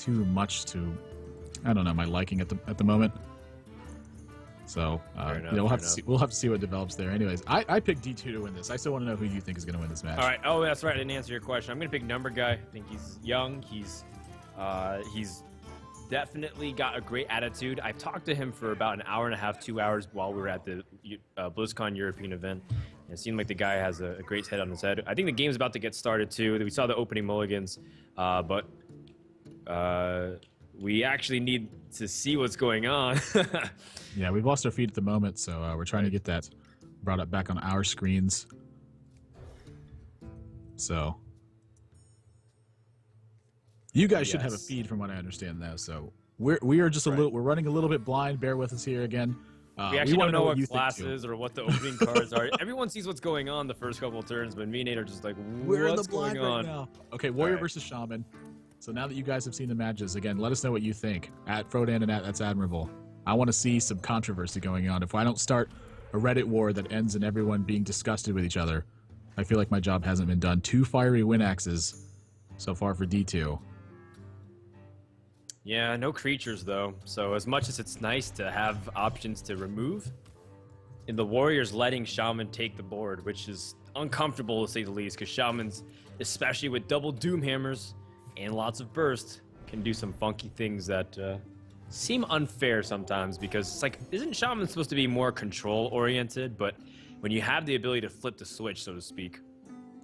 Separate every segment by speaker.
Speaker 1: too much to, I don't know, my liking at the moment. So we'll have to see what develops there. Anyways, I picked D2 to win this. I still want to know who you think is going to win this match.
Speaker 2: All right. Oh, that's right. I didn't answer your question. I'm going to pick Numberguy. I think he's young. He's definitely got a great attitude. I've talked to him for about an hour and a half, 2 hours while we were at the BlizzCon European event. And it seemed like the guy has a great head on his head. I think the game's about to get started too. We saw the opening mulligans, but we actually need to see what's going on.
Speaker 1: Yeah, we've lost our feed at the moment, so we're trying to get that brought up back on our screens. So you guys should have a feed from what I understand though. So we are just we're running a little bit blind. Bear with us here again.
Speaker 2: We actually don't know what classes or what the opening cards are. Everyone sees what's going on the first couple of turns, but me and Nate are just like, what's going on?
Speaker 1: Right now. Okay, Warrior versus Shaman. So now that you guys have seen the matches, again, let us know what you think. At Frodan and That's Admirable. I want to see some controversy going on. If I don't start a Reddit war that ends in everyone being disgusted with each other, I feel like my job hasn't been done. 2 fiery win axes so far for D2.
Speaker 2: Yeah, no creatures though. So as much as it's nice to have options to remove, in the Warriors letting Shaman take the board, which is uncomfortable to say the least, because Shamans, especially with double Doom Hammers and lots of burst, can do some funky things that seem unfair sometimes, because it's like, isn't Shaman supposed to be more control-oriented? But when you have the ability to flip the switch, so to speak,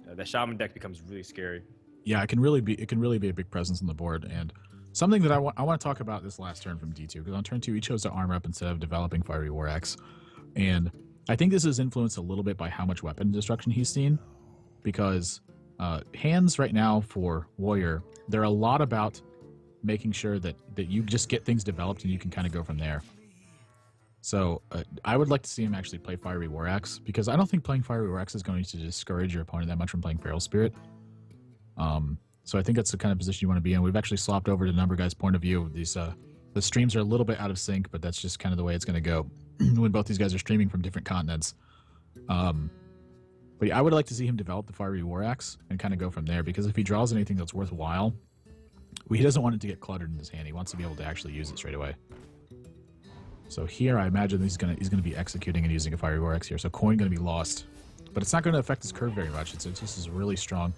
Speaker 2: the Shaman deck becomes really scary.
Speaker 1: Yeah, it can really be a big presence on the board. And something that I want to talk about this last turn from D2, because on turn 2 he chose to armor up instead of developing Fiery War Axe. And I think this is influenced a little bit by how much weapon destruction he's seen, because hands right now for Warrior, they're a lot about making sure that you just get things developed and you can kind of go from there. So I would like to see him actually play Fiery War Axe, because I don't think playing Fiery War Axe is going to discourage your opponent that much from playing Feral Spirit. So I think that's the kind of position you want to be in. We've actually swapped over to Numberguy's point of view. These the streams are a little bit out of sync, but that's just kind of the way it's going to go when both these guys are streaming from different continents. But yeah, I would like to see him develop the Fiery War Axe and kind of go from there, because if he draws anything that's worthwhile, he doesn't want it to get cluttered in his hand. He wants to be able to actually use it straight away. So here, I imagine he's gonna be executing and using a Fiery War Axe here. So coin gonna be lost, but it's not going to affect his curve very much. It's just a really strong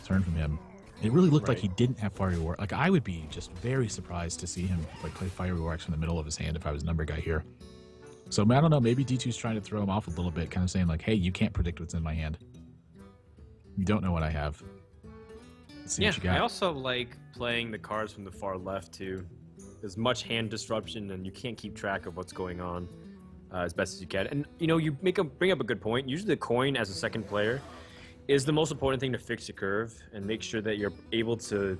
Speaker 1: turn from him. It really looked like he didn't have Fiery War. Like, I would be just very surprised to see him like play Fiery War Axe from the middle of his hand if I was Numberguy here. So I don't know. Maybe D2's trying to throw him off a little bit, kind of saying like, "Hey, you can't predict what's in my hand. You don't know what I have." Let's see what you got.
Speaker 2: I also like playing the cards from the far left too. There's much hand disruption, and you can't keep track of what's going on as best as you can. And you know, you bring up a good point. Usually, the coin as a second player is the most important thing to fix the curve and make sure that you're able to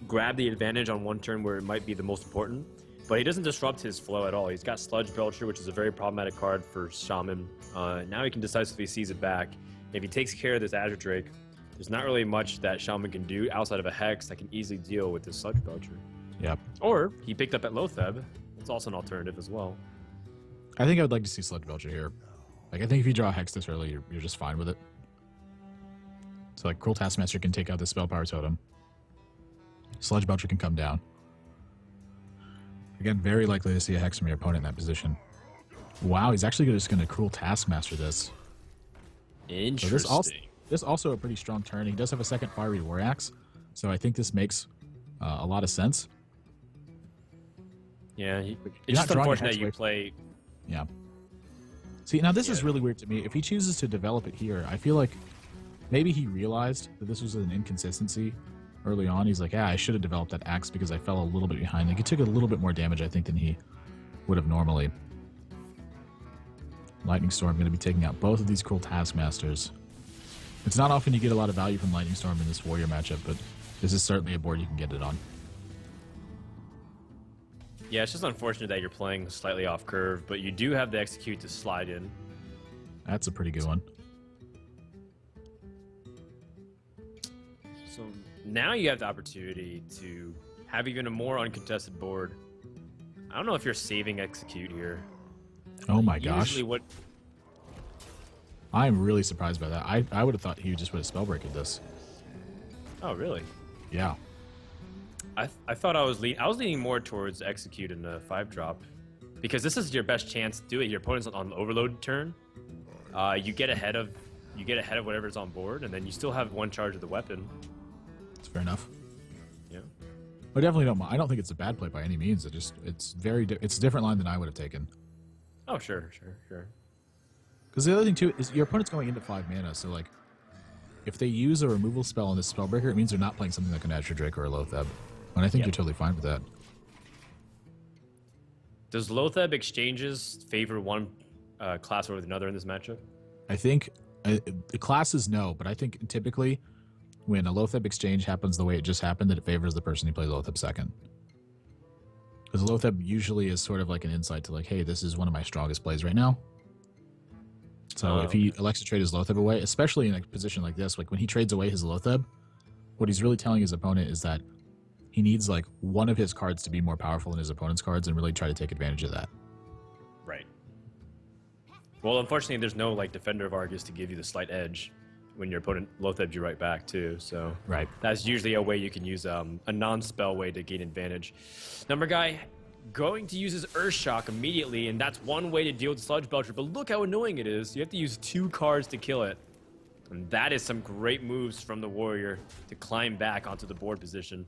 Speaker 2: grab the advantage on one turn where it might be the most important. But he doesn't disrupt his flow at all. He's got Sludge Belcher, which is a very problematic card for Shaman. Now he can decisively seize it back. If he takes care of this Azure Drake, there's not really much that Shaman can do outside of a Hex that can easily deal with this Sludge Belcher.
Speaker 1: Yep.
Speaker 2: Or he picked up at Lotheb. It's also an alternative as well.
Speaker 1: I think I would like to see Sludge Belcher here. Like, I think if you draw a Hex this early, you're just fine with it. So like, Cruel Taskmaster can take out the Spell Power Totem. Sludge Belcher can come down. Again, very likely to see a Hex from your opponent in that position. Wow, he's actually just going to Cruel Taskmaster this.
Speaker 2: Interesting.
Speaker 1: So this also a pretty strong turn. He does have a second Fiery War Axe, so I think this makes a lot of sense.
Speaker 2: Yeah, it's just unfortunate that you play...
Speaker 1: Yeah. See, now this is really weird to me. If he chooses to develop it here, I feel like maybe he realized that this was an inconsistency early on. He's like, yeah, I should have developed that axe because I fell a little bit behind. Like, he took a little bit more damage, I think, than he would have normally. Lightning Storm going to be taking out both of these Cruel Taskmasters. It's not often you get a lot of value from Lightning Storm in this Warrior matchup, but this is certainly a board you can get it on.
Speaker 2: Yeah, it's just unfortunate that you're playing slightly off curve, but you do have the Execute to slide in.
Speaker 1: That's a pretty good one.
Speaker 2: So now you have the opportunity to have even a more uncontested board. I don't know if you're saving Execute here.
Speaker 1: Oh my gosh.
Speaker 2: Usually what...
Speaker 1: I'm really surprised by that. I would have thought he just would have Spellbreaked this.
Speaker 2: Oh, really?
Speaker 1: Yeah.
Speaker 2: I thought I was leaning more towards execute in the 5-drop, because this is your best chance to do it. Your opponent's on the overload turn. You get ahead of whatever's on board, and then you still have 1 charge of the weapon.
Speaker 1: It's fair enough.
Speaker 2: Yeah.
Speaker 1: I definitely don't. I don't think it's a bad play by any means. It's it's a different line than I would have taken.
Speaker 2: Oh, sure.
Speaker 1: Because the other thing too is your opponent's going into 5 mana, so like, if they use a removal spell on this Spellbreaker, it means they're not playing something like an Azure Drake or a Lotheb, and I think you're totally fine with that.
Speaker 2: Does Lotheb exchanges favor one class over another in this matchup?
Speaker 1: I think the classes no, but I think typically when a Lotheb exchange happens the way it just happened, that it favors the person who plays Lotheb second. Because Lotheb usually is sort of like an insight to like, hey, this is one of my strongest plays right now. So if he elects to trade his Lotheb away, especially in a position like this, like when he trades away his Lotheb, what he's really telling his opponent is that he needs like one of his cards to be more powerful than his opponent's cards and really try to take advantage of that.
Speaker 2: Right. Well, unfortunately, there's no like Defender of Argus to give you the slight edge when your opponent Lothebs you right back too. So
Speaker 1: right,
Speaker 2: that's usually a way you can use a non-spell way to gain advantage. Numberguy going to use his Earth Shock immediately, and that's one way to deal with the Sludge Belcher. But look how annoying it is. You have to use 2 cards to kill it. And that is some great moves from the Warrior to climb back onto the board position.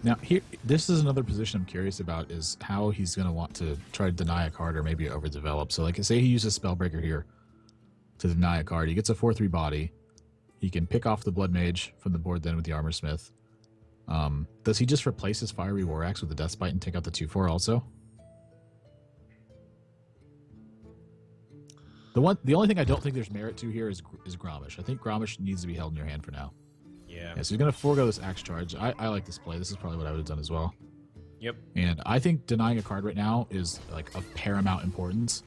Speaker 1: Now, this is another position I'm curious about, is how he's going to want to try to deny a card or maybe overdevelop. So, like, say he uses Spellbreaker here to deny a card. He gets a 4/3 body. He can pick off the Blood Mage from the board then with the Armor Smith. Does he just replace his Fiery War Axe with the Death Bite and take out the 2/4 also? The only thing I don't think there's merit to here is Grommash. I think Grommash needs to be held in your hand for now.
Speaker 2: Yeah.
Speaker 1: So he's going to forego this Axe Charge. I like this play. This is probably what I would have done as well.
Speaker 2: Yep.
Speaker 1: And I think denying a card right now is like of paramount importance.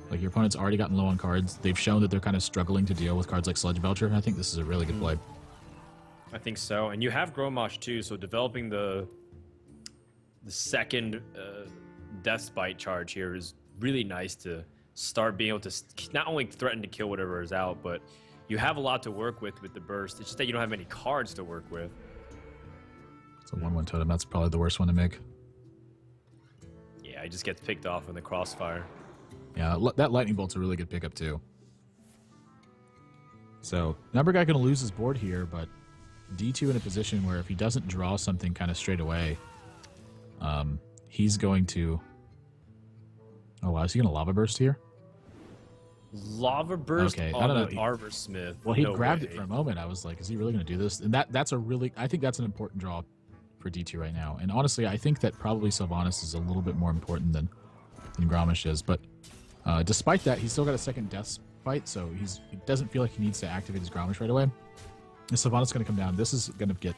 Speaker 1: Like, your opponent's already gotten low on cards. They've shown that they're kind of struggling to deal with cards like Sludge Belcher, and I think this is a really good play.
Speaker 2: I think so. And you have Grommash too, so developing the second Death Bite charge here is really nice to start being able to not only threaten to kill whatever is out, but you have a lot to work with the burst. It's just that you don't have many cards to work with.
Speaker 1: It's a 1/1 totem. That's probably the worst one to make.
Speaker 2: Yeah, he just gets picked off in the crossfire.
Speaker 1: Yeah, that Lightning Bolt's a really good pickup too. So, Numberguy going to lose his board here, but D2 in a position where if he doesn't draw something kind of straight away, he's going to... Oh, wow. Is he going to Lava Burst here?
Speaker 2: Lava Burst on the Armor Smith.
Speaker 1: Well, he grabbed it for a moment. I was like, is he really going to do this? And that's a really... I think that's an important draw for D2 right now. And honestly, I think that probably Sylvanas is a little bit more important than Grommash is. But despite that, he's still got a second Death Bite, so he doesn't feel like he needs to activate his Grommash right away. And Sylvanas is going to come down. This is going to get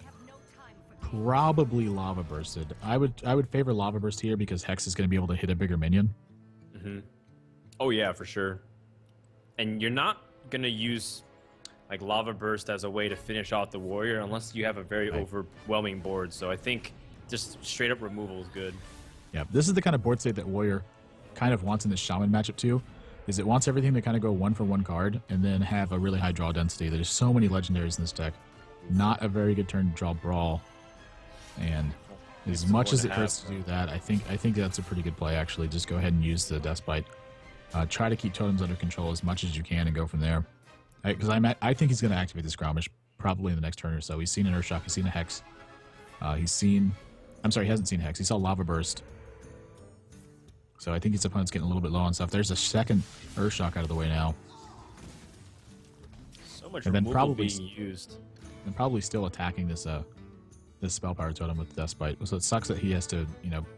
Speaker 1: probably Lava Bursted. I would favor Lava Burst here because Hex is going to be able to hit a bigger minion.
Speaker 2: Mm-hmm. Oh, yeah, for sure. And you're not going to use like Lava Burst as a way to finish off the Warrior unless you have a very overwhelming board. So I think just straight up removal is good.
Speaker 1: Yeah, this is the kind of board state that Warrior kind of wants in this Shaman matchup too, is it wants everything to kind of go 1 for 1 card and then have a really high draw density. There's so many legendaries in this deck. Not a very good turn to draw Brawl. And as much as it hurts to do that, I think that's a pretty good play, actually. Just go ahead and use the Death Bite. Try to keep totems under control as much as you can and go from there. Because I think he's going to activate this Grommash probably in the next turn or so. He's seen an Earth Shock. He's seen a Hex. He hasn't seen Hex. He saw Lava Burst. So I think his opponent's getting a little bit low on stuff. There's a second Earth Shock out of the way now.
Speaker 2: So much removal being used.
Speaker 1: And probably still attacking this Spell Power Totem with Death Bite. So it sucks that he has to,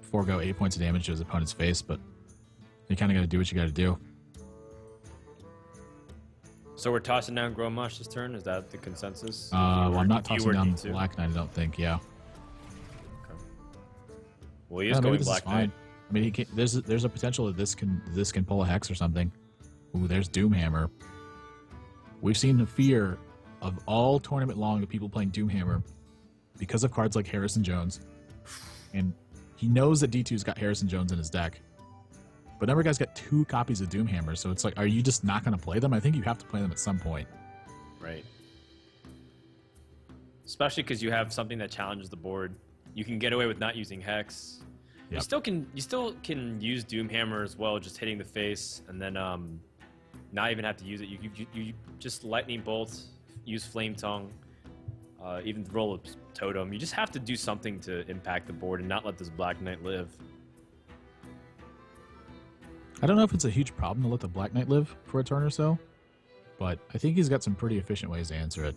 Speaker 1: forego 8 points of damage to his opponent's face, but you kind of got to do what you got to do.
Speaker 2: So we're tossing down Grommash this turn? Is that the consensus?
Speaker 1: Well, I'm not tossing down Black Knight, I don't think, yeah.
Speaker 2: Okay. Well, he is going Black Knight.
Speaker 1: I mean, there's a potential that this can pull a Hex or something. Ooh, there's Doomhammer. We've seen the fear of all tournament long of people playing Doomhammer because of cards like Harrison Jones. And he knows that D2's got Harrison Jones in his deck. But Numberguy's got 2 copies of Doomhammer, so it's like, are you just not going to play them? I think you have to play them at some point.
Speaker 2: Right. especially because you have something that challenges the board. You can get away with not using Hex.
Speaker 1: Yep.
Speaker 2: You still can use Doomhammer as well, just hitting the face, and then not even have to use it. You just Lightning Bolt, use Flame Tongue, even roll a Totem. You just have to do something to impact the board and not let this Black Knight live.
Speaker 1: I don't know if it's a huge problem to let the Black Knight live for a turn or so, but I think he's got some pretty efficient ways to answer it.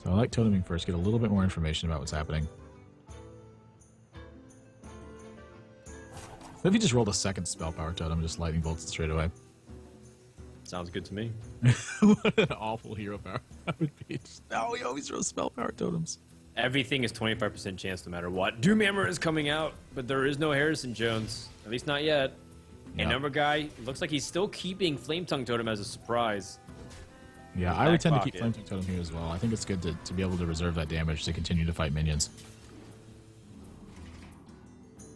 Speaker 1: So I like toteming first, get a little bit more information about what's happening. What if he just rolled a second spell power totem and just lightning bolts it straight away?
Speaker 2: Sounds good to me.
Speaker 1: What an awful hero power that would be. No, he always throws spell power totems.
Speaker 2: Everything is 25% chance no matter what. Doomhammer is coming out, but there is no Harrison Jones. At least not yet.
Speaker 1: Yep.
Speaker 2: And Numberguy, looks like he's still keeping Flame Tongue Totem as a surprise.
Speaker 1: Yeah, I would tend to keep Flame Tongue Totem here as well. I think it's good to be able to reserve that damage to continue to fight minions.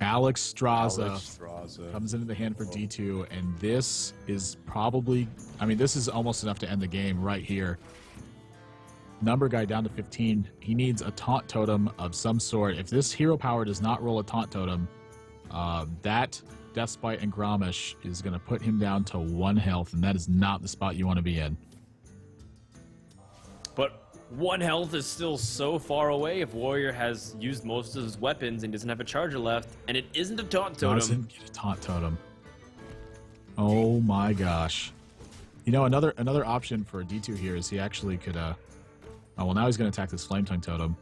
Speaker 1: Alex Straza comes into the hand for D2, and this is probably, I mean, this is almost enough to end the game right here. Numberguy down to 15. He needs a taunt totem of some sort. If this hero power does not roll a taunt totem, that Deathbite and Gromish is going to put him down to 1 health, and that is not the spot you want to be in.
Speaker 2: But 1 health is still so far away if Warrior has used most of his weapons and doesn't have a charger left, and it isn't a taunt totem.
Speaker 1: Doesn't get a taunt totem. Oh my gosh. You know, another option for D2 here is he actually could, oh, well, now he's going to attack this Flame Tongue Totem.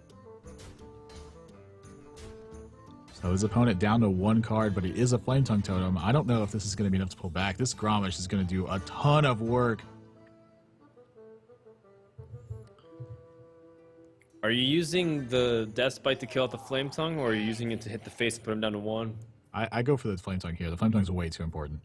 Speaker 1: So his opponent down to 1 card, but it is a Flame Tongue Totem. I don't know if this is going to be enough to pull back. This Gromish is going to do a ton of work.
Speaker 2: Are you using the Deathbite to kill out the Flame Tongue, or are you using it to hit the face and put him down to 1?
Speaker 1: I go for the Flame Tongue here. The Flame Tongue is way too important.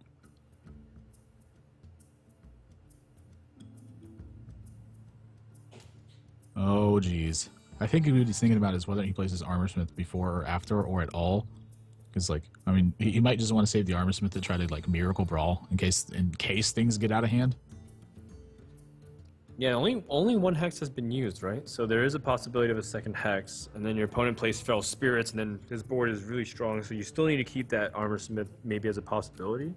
Speaker 1: Oh, geez. I think what he's thinking about is whether he places Armorsmith before or after or at all. Because, like, I mean, he might just want to save the Armorsmith to try to, like, Miracle Brawl in case things get out of hand.
Speaker 2: Yeah, only 1 Hex has been used, right? So there is a possibility of a second Hex, and then your opponent plays Feral Spirits, and then his board is really strong, so you still need to keep that Armorsmith maybe as a possibility.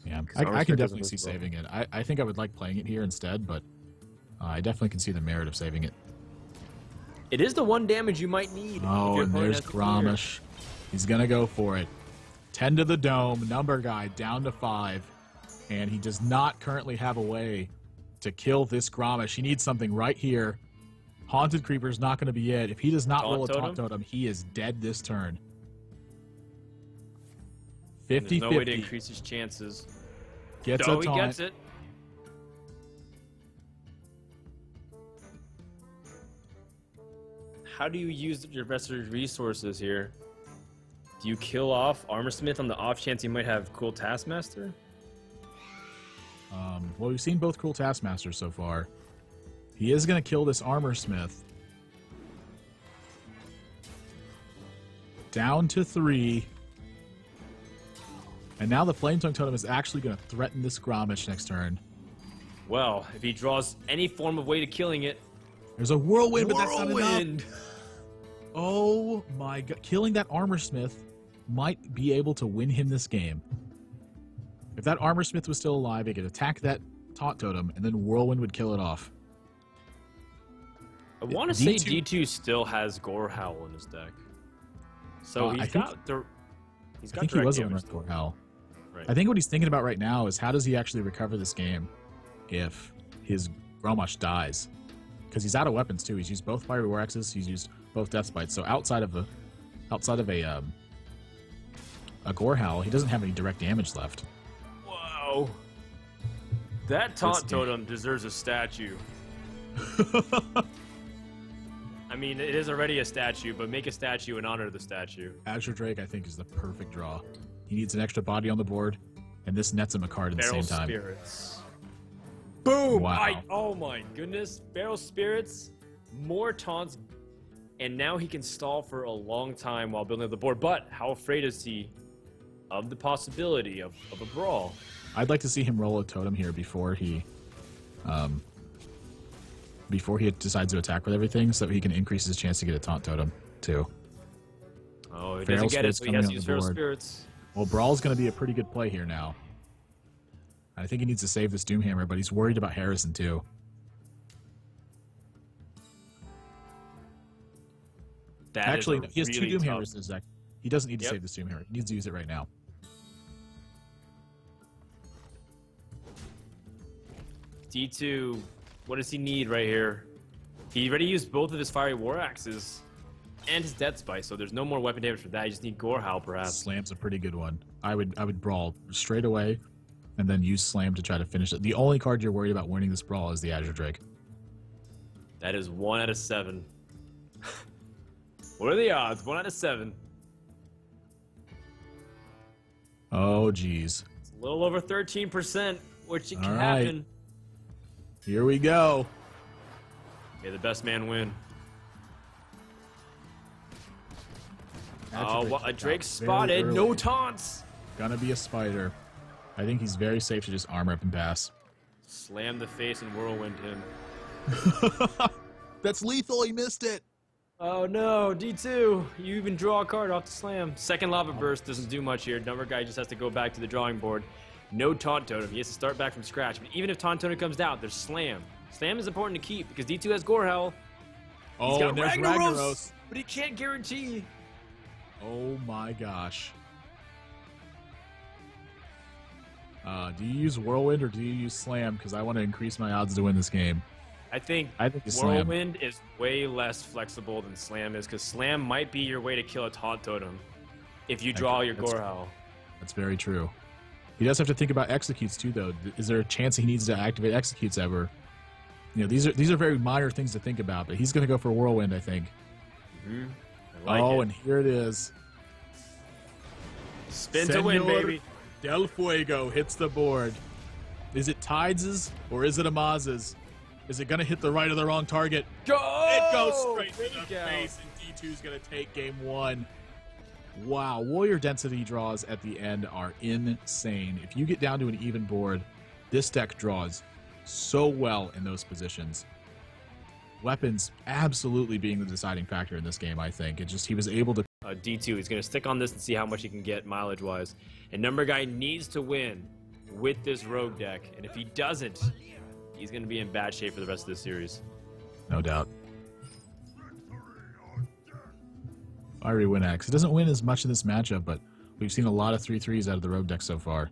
Speaker 1: Yeah, I can definitely see saving it. I think I would like playing it here instead, but I definitely can see the merit of saving it.
Speaker 2: It is the 1 damage you might need.
Speaker 1: Oh, and there's Gromish. He's going to go for it. 10 to the dome. Numberguy down to 5. And he does not currently have a way to kill this Gromish. He needs something right here. Haunted Creeper's not going to be it. If he does not roll a taunt totem, he is dead this turn. 50-50.
Speaker 2: There's no way to increase his chances.
Speaker 1: Gets a taunt.
Speaker 2: He gets it. How do you use your rest of your resources here? Do you kill off Armorsmith on the off chance he might have Cool Taskmaster?
Speaker 1: Well, we've seen both Cruel Taskmasters so far. He is going to kill this Armorsmith. Down to 3. And now the Flame Tongue Totem is actually going to threaten this Gromish next turn.
Speaker 2: Well, if he draws any form of way to killing it...
Speaker 1: There's a Whirlwind, but that's not enough. Oh my god. Killing that Armorsmith might be able to win him this game. If that Armorsmith was still alive, he could attack that Taunt Totem, and then Whirlwind would kill it off.
Speaker 2: I want to say D2 still has Gore Howl in his deck. So he's got direct damage.
Speaker 1: Gore Howl.
Speaker 2: Right.
Speaker 1: I think what he's thinking about right now is how does he actually recover this game if his Gromish dies? Because he's out of weapons too. He's used both Fiery War Axes. He's used both Deathbites. So outside of a Gore Howl, he doesn't have any direct damage left.
Speaker 2: Whoa! That Taunt Totem deserves a statue. I mean, it is already a statue, but make a statue in honor of the statue.
Speaker 1: Azure Drake, I think, is the perfect draw. He needs an extra body on the board, and this nets him a card at the same time.
Speaker 2: Spirits. Boom!
Speaker 1: Wow.
Speaker 2: Oh my goodness. Feral Spirits, more taunts, and now he can stall for a long time while building up the board. But how afraid is he of the possibility of a brawl?
Speaker 1: I'd like to see him roll a totem here before he before he decides to attack with everything, so that he can increase his chance to get a taunt totem too.
Speaker 2: Oh, he
Speaker 1: Feral
Speaker 2: doesn't get it,
Speaker 1: Spirits
Speaker 2: so he
Speaker 1: coming
Speaker 2: has
Speaker 1: on
Speaker 2: to use
Speaker 1: the
Speaker 2: Feral
Speaker 1: board.
Speaker 2: Spirits.
Speaker 1: Well, Brawl's going to be a pretty good play here now. I think he needs to save this Doomhammer, but he's worried about Harrison too. Actually, he has
Speaker 2: really
Speaker 1: two Doomhammers in his deck. He doesn't need to
Speaker 2: Yep.
Speaker 1: save this Doomhammer. He needs to use it right now.
Speaker 2: D2, what does he need right here? He already used both of his Fiery War Axes and his Death Spice, so there's no more weapon damage for that. You just need Gore Howl, perhaps.
Speaker 1: Slam's a pretty good one. I would Brawl straight away, and then use Slam to try to finish it. The only card you're worried about winning this Brawl is the Azure Drake.
Speaker 2: That is 1 out of 7. What are the odds? 1 out of 7.
Speaker 1: Oh, geez.
Speaker 2: It's a little over 13%, which it can
Speaker 1: All right.
Speaker 2: happen.
Speaker 1: Here we go.
Speaker 2: May the best man win.
Speaker 1: Azure
Speaker 2: Oh,
Speaker 1: Drake
Speaker 2: what, a
Speaker 1: kicked
Speaker 2: Drake
Speaker 1: out
Speaker 2: spotted.
Speaker 1: very
Speaker 2: No
Speaker 1: early.
Speaker 2: taunts.
Speaker 1: Gonna be a spider. I think he's very safe to just armor up and pass.
Speaker 2: Slam the face and whirlwind him.
Speaker 1: That's lethal. He missed it.
Speaker 2: Oh no, D2. You even draw a card off the slam. Second Lava Burst doesn't do much here. Numberguy just has to go back to the drawing board. No Taunt Totem. He has to start back from scratch. But even if Taunt Totem comes down, there's Slam. Slam is important to keep because D2 has Gore Howl.
Speaker 1: Oh,
Speaker 2: got
Speaker 1: and there's
Speaker 2: Ragnaros.
Speaker 1: Ragnaros.
Speaker 2: But he can't guarantee.
Speaker 1: Oh my gosh. Do you use Whirlwind or do you use Slam? Because I want to increase my odds to win this game.
Speaker 2: I think
Speaker 1: you Slam.
Speaker 2: Whirlwind is way less flexible than Slam is because Slam might be your way to kill a Taunt Totem if you draw your
Speaker 1: that's-
Speaker 2: Gore Howl.
Speaker 1: That's very true. He does have to think about executes too, though. Is there a chance he needs to activate executes ever? You know, these are very minor things to think about, but he's going to go for Whirlwind, I think.
Speaker 2: I like it.
Speaker 1: And here it is.
Speaker 2: Spin to win,
Speaker 1: Senor
Speaker 2: baby.
Speaker 1: Del Fuego hits the board. Is it Tides's or is it Amaz's? Is it going to hit the right or the wrong target?
Speaker 2: Go!
Speaker 1: It goes straight to the
Speaker 2: Fake out.
Speaker 1: face, and D2's going to take game one. Wow, warrior density draws at the end are insane. If you get down to an even board, this deck draws so well in those positions. Weapons absolutely being the deciding factor in this game, I think. He was able to.
Speaker 2: D2, he's going to stick on this and see how much he can get mileage-wise. And Numberguy needs to win with this rogue deck. And if he doesn't, he's going to be in bad shape for the rest of the series.
Speaker 1: No doubt. Fiery Win Axe. It doesn't win as much in this matchup, but we've seen a lot of 3/3s out of the rogue deck so far.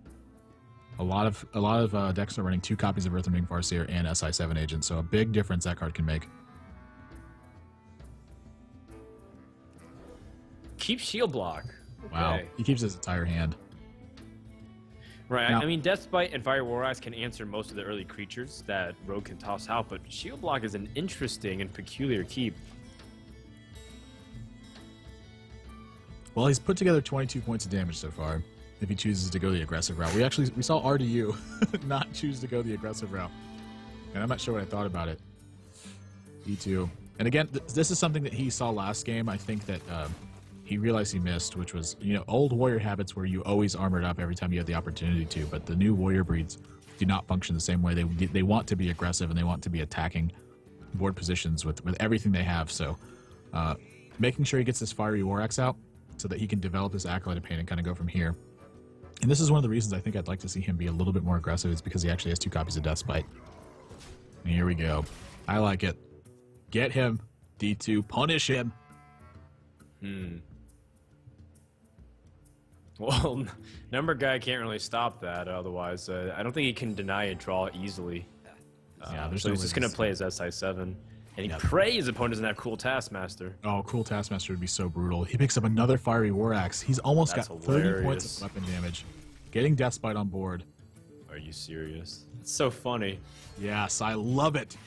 Speaker 1: A lot of decks are running 2 copies of Earthring Farseer and SI7 Agent, so a big difference that card can make.
Speaker 2: Keep shield block.
Speaker 1: Wow,
Speaker 2: Okay.
Speaker 1: he keeps his entire hand.
Speaker 2: Right,
Speaker 1: Now-
Speaker 2: I mean, Deathbite and Fire War Axe can answer most of the early creatures that Rogue can toss out, but shield block is an interesting and peculiar keep.
Speaker 1: Well, he's put together 22 points of damage so far. If he chooses to go the aggressive route, we saw RDU not choose to go the aggressive route, and I'm not sure what I thought about it. D2, and again, this is something that he saw last game. I think that he realized he missed, which was old warrior habits where you always armored up every time you had the opportunity to. But the new warrior breeds do not function the same way. They want to be aggressive and they want to be attacking board positions with everything they have. So, making sure he gets this Fiery War Axe out so that he can develop his Acolyte of Pain and kind of go from here. And this is one of the reasons I think I'd like to see him be a little bit more aggressive is because he actually has 2 copies of Deathbite. And here we go. I like it. Get him, D2. Punish him.
Speaker 2: Well, Numberguy can't really stop that otherwise. I don't think he can deny a draw easily.
Speaker 1: Yeah, there's
Speaker 2: so
Speaker 1: no
Speaker 2: he's just
Speaker 1: way
Speaker 2: going
Speaker 1: this-
Speaker 2: to play his SI7. And he
Speaker 1: Yeah.
Speaker 2: prays his opponent doesn't have Cool Taskmaster.
Speaker 1: Oh, Cruel Taskmaster would be so brutal. He picks up another Fiery War Axe. He's almost
Speaker 2: That's
Speaker 1: got 30 points
Speaker 2: hilarious.
Speaker 1: of weapon damage. Getting Deathbite on board.
Speaker 2: Are you serious? It's so funny.
Speaker 1: Yes, I love it.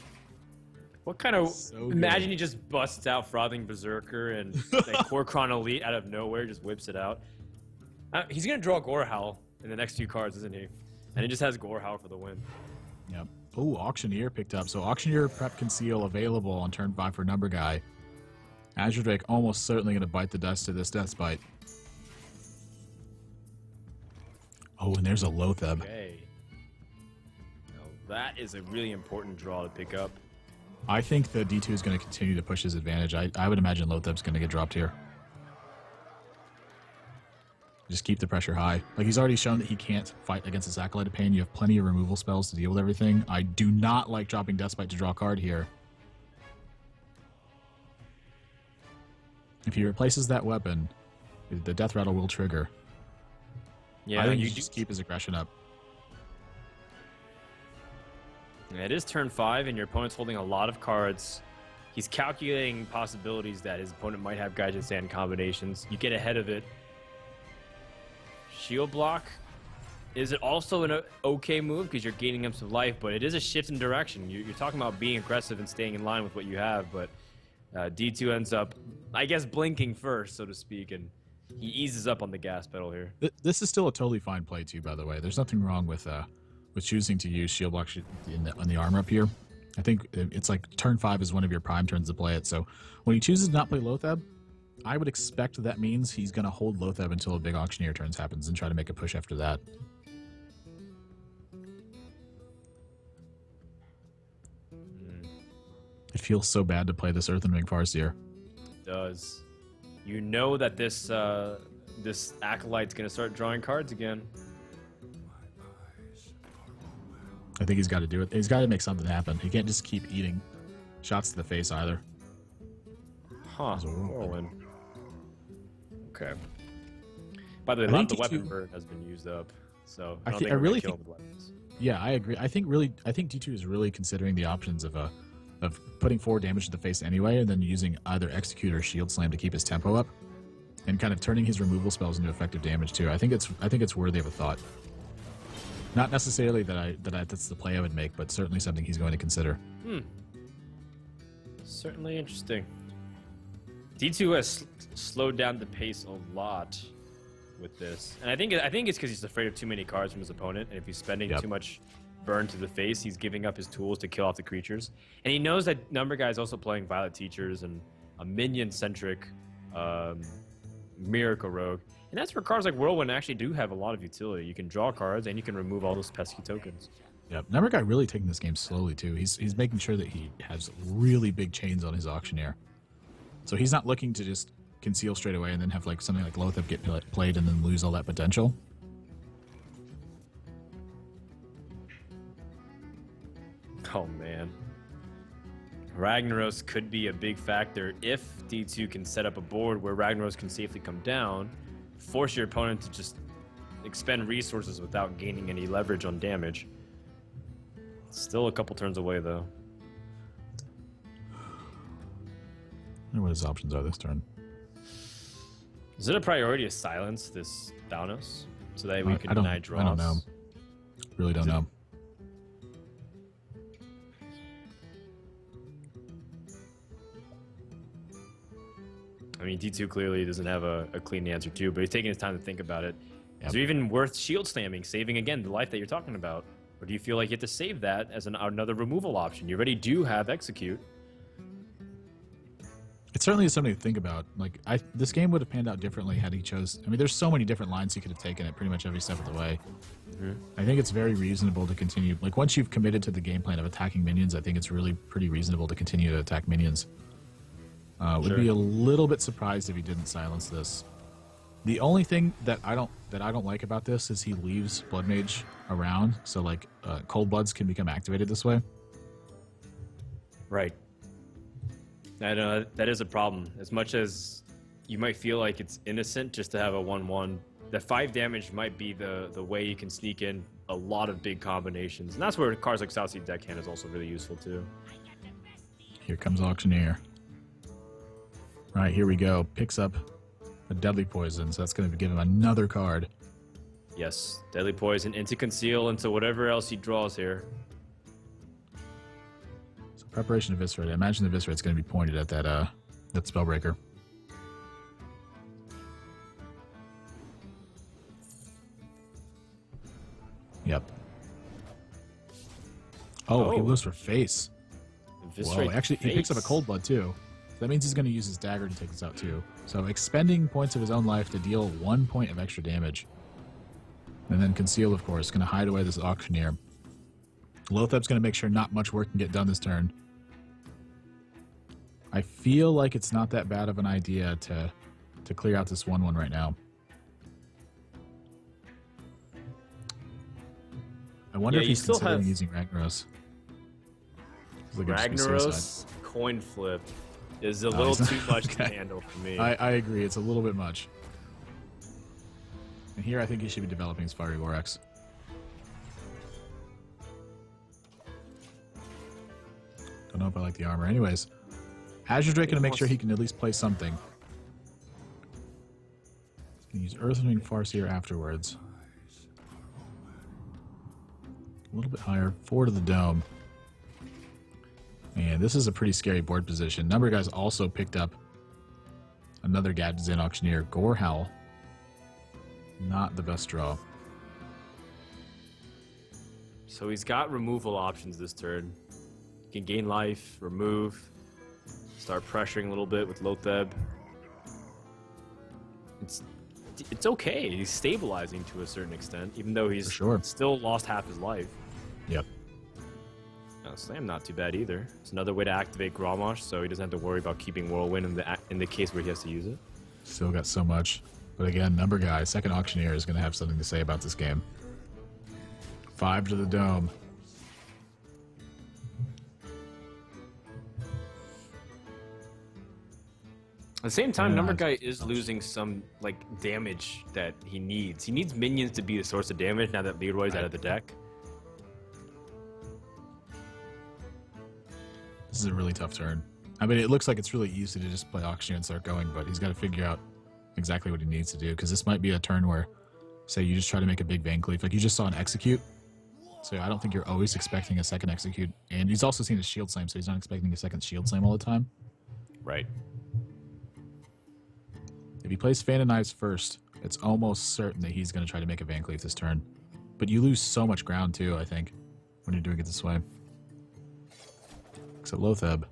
Speaker 2: What kind of...
Speaker 1: So
Speaker 2: imagine
Speaker 1: good.
Speaker 2: he just busts out Frothing Berserker and like Korkron Elite out of nowhere, just whips it out. He's going to draw Gore Howl in the next few cards, isn't he? And he just has Gore Howl for the win.
Speaker 1: Yep. Oh, Auctioneer picked up. So Auctioneer Prep Conceal available on turn 5 for Numberguy. Azure Drake almost certainly going to bite the dust to this Deathbite. Oh, and there's a Lotheb.
Speaker 2: Okay. Now, that is a really important draw to pick up.
Speaker 1: I think the D2 is going to continue to push his advantage. I would imagine Lotheb's going to get dropped here. Just keep the pressure high. Like, he's already shown that he can't fight against this Acolyte of Pain. You have plenty of removal spells to deal with everything. I do not like dropping Deathbite to draw a card here. If he replaces that weapon, the Death Rattle will trigger.
Speaker 2: Yeah,
Speaker 1: I think you just keep his aggression up.
Speaker 2: Yeah, it is turn 5, and your opponent's holding a lot of cards. He's calculating possibilities that his opponent might have Gaijin Sand combinations. You get ahead of it. Shield block. Is it also an okay move because you're gaining him some life, but it is a shift in direction. You're talking about being aggressive and staying in line with what you have, but D2 ends up, I guess, blinking first, so to speak, and he eases up on the gas pedal here.
Speaker 1: This is still a totally fine play, too, by the way. There's nothing wrong with choosing to use shield block on the armor up here. I think it's like turn 5 is one of your prime turns to play it. So when he chooses not play Lotheb, I would expect that means he's going to hold Lotheb until a big Auctioneer turns happens and try to make a push after that. It feels so bad to play this Earthenring Farseer.
Speaker 2: It does. You know that this this Acolyte's going to start drawing cards again.
Speaker 1: I think he's got to do it. He's got to make something happen. He can't just keep eating shots to the face either.
Speaker 2: Huh. Whirlwind. Okay. By the way, a lot of the weapon burn has been used up, so I really think with weapons.
Speaker 1: Yeah, I agree. I think D2 is really considering the options of putting 4 damage to the face anyway, and then using either Execute or Shield Slam to keep his tempo up, and kind of turning his removal spells into effective damage too. I think it's worthy of a thought. Not necessarily that's the play I would make, but certainly something he's going to consider.
Speaker 2: Certainly interesting. D2 has slowed down the pace a lot with this, and I think it's because he's afraid of too many cards from his opponent, and if he's spending too much burn to the face, he's giving up his tools to kill off the creatures. And he knows that Numberguy is also playing Violet Teachers and a minion-centric Miracle Rogue. And that's where cards like Whirlwind actually do have a lot of utility. You can draw cards, and you can remove all those pesky tokens.
Speaker 1: Yeah, Numberguy really taking this game slowly, too. He's making sure that he has really big chains on his Auctioneer. So he's not looking to just conceal straight away and then have like something like Lotheb get played and then lose all that potential.
Speaker 2: Oh, man. Ragnaros could be a big factor if D2 can set up a board where Ragnaros can safely come down, force your opponent to just expend resources without gaining any leverage on damage. Still a couple turns away, though.
Speaker 1: I wonder what his options are this turn.
Speaker 2: Is it a priority to silence this Thanos so that we can deny draws?
Speaker 1: I don't know. Really don't know.
Speaker 2: I mean, D2 clearly doesn't have a clean answer too, but he's taking his time to think about it. Yep. Is it even worth shield slamming, saving again the life that you're talking about? Or do you feel like you have to save that as another removal option? You already do have Execute.
Speaker 1: It certainly is something to think about. Like, this game would have panned out differently had he chose. I mean, there's so many different lines he could have taken at pretty much every step of the way. Mm-hmm. I think it's very reasonable to continue. Like, once you've committed to the game plan of attacking minions, I think it's really pretty reasonable to continue to attack minions. Would be a little bit surprised if he didn't silence this. The only thing that I don't like about this is he leaves Blood Mage around, so like Cold Bloods can become activated this way.
Speaker 2: Right. I know that is a problem. As much as you might feel like it's innocent just to have a 1/1, the 5 damage might be the way you can sneak in a lot of big combinations, and that's where cards like Southsea Deckhand is also really useful too.
Speaker 1: Here comes Auctioneer. All right, here we go. Picks up a Deadly Poison, so that's going to give him another card.
Speaker 2: Yes, Deadly Poison into Conceal, into whatever else he draws here.
Speaker 1: So Preparation of Eviscerate. I imagine the Eviscerate's going to be pointed at that Spellbreaker. Yep. Oh, he goes for face. Whoa, actually, he picks up a Cold Blood, too. That means he's going to use his dagger to take this out too. So expending points of his own life to deal 1 point of extra damage. And then Conceal, of course, going to hide away this Auctioneer. Lotheb's going to make sure not much work can get done this turn. I feel like it's not that bad of an idea to clear out this 1/1 right now. I wonder
Speaker 2: Yeah,
Speaker 1: if
Speaker 2: you
Speaker 1: he's
Speaker 2: still
Speaker 1: considering
Speaker 2: have
Speaker 1: using Ragnaros. Like
Speaker 2: Ragnaros coin flip is a
Speaker 1: No,
Speaker 2: little
Speaker 1: he's
Speaker 2: too
Speaker 1: not.
Speaker 2: much
Speaker 1: Okay.
Speaker 2: to handle for me.
Speaker 1: I agree. It's a little bit much. And here I think he should be developing his Fiery War Axe. Don't know if I like the armor. Anyways, Azure Drake going to make sure he can at least play something. He's going to use Earthring Farseer afterwards. A little bit higher. 4 to the dome. And this is a pretty scary board position. Numberguy's also picked up another Gadgetzan Auctioneer. Gorehowl. Not the best draw.
Speaker 2: So he's got removal options this turn. He can gain life, remove, start pressuring a little bit with Lotheb. It's okay. He's stabilizing to a certain extent, even though he's still lost half his life.
Speaker 1: Yep.
Speaker 2: Slam not too bad either. It's another way to activate Grommash, so he doesn't have to worry about keeping Whirlwind in the case where he has to use it.
Speaker 1: Still got so much. But again, Numberguy, second Auctioneer, is going to have something to say about this game. 5 to the dome.
Speaker 2: At the same time, Numberguy is losing some damage that he needs. He needs minions to be the source of damage now that Leroy's out of the deck.
Speaker 1: This is a really tough turn. I mean, it looks like it's really easy to just play Auctioneer and start going, but he's got to figure out exactly what he needs to do, because this might be a turn where, say, you just try to make a big Van Cleave. Like, you just saw an Execute, so I don't think you're always expecting a second Execute. And he's also seen a Shield Slam, so he's not expecting a second Shield Slam all the time.
Speaker 2: Right.
Speaker 1: If he plays Fan and Knives first, it's almost certain that he's going to try to make a Van Cleave this turn. But you lose so much ground, too, I think, when you're doing it this way. Except Lotheb.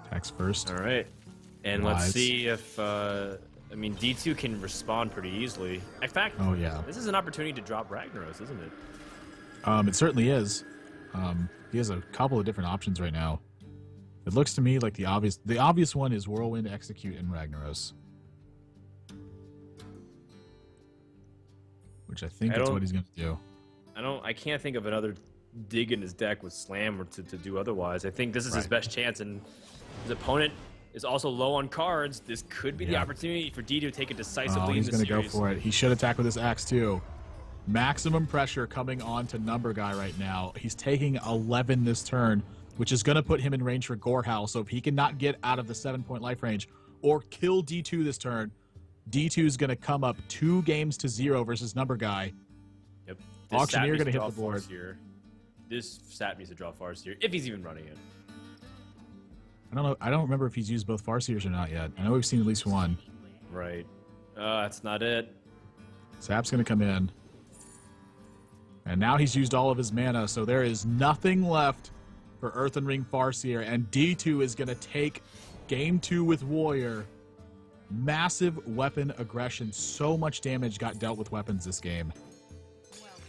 Speaker 1: Attacks first.
Speaker 2: All right. And
Speaker 1: Wise.
Speaker 2: let's see if, I mean, D2 can respond pretty easily. In fact,
Speaker 1: Oh, yeah.
Speaker 2: this is an opportunity to drop Ragnaros, isn't it?
Speaker 1: It certainly is. He has a couple of different options right now. It looks to me like the obvious one is Whirlwind, Execute, and Ragnaros. Which I think that's what he's going to do.
Speaker 2: I can't think of another dig in his deck with Slam or to do otherwise. I think this is his best chance, and his opponent is also low on cards. This could be the opportunity for D to take it decisively in the series.
Speaker 1: He's going to go for it. He should attack with his axe too. Maximum pressure coming on to Numberguy right now. He's taking 11 this turn, which is going to put him in range for Gorehowl. So if he cannot get out of the 7-point life range or kill D2 this turn, D2 is going to come up 2 games to 0 versus Numberguy.
Speaker 2: Yep.
Speaker 1: Auctioneer going to hit the board.
Speaker 2: This stat needs to draw Farseer, if he's even running it.
Speaker 1: I don't know. I don't remember if he's used both Farseers or not yet. I know we've seen at least one.
Speaker 2: Right. That's not it.
Speaker 1: Sap's going to come in. And now he's used all of his mana, so there is nothing left for Earthen Ring Farseer. And D2 is going to take game 2 with Warrior. Massive weapon aggression. So much damage got dealt with weapons this game.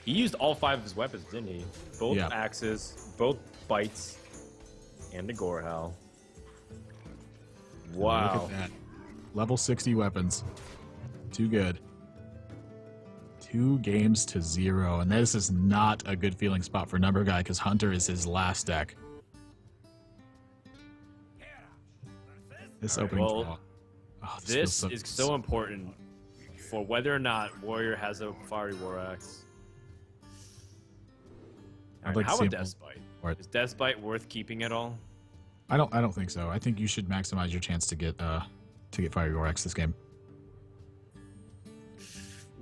Speaker 2: He used all 5 of his weapons, didn't he? Both axes, both bites, and the Gorehowl. Wow.
Speaker 1: Look at that. Level 60 weapons. Too good. 2 games to 0. And this is not a good feeling spot for Numberguy because Hunter is his last deck. This opening draw. Oh,
Speaker 2: this is so important for whether or not Warrior has a Fiery War Axe. Right, how about Deathbite? Is Deathbite worth keeping at all?
Speaker 1: I don't think so. I think you should maximize your chance to get Fiery War Axe this game.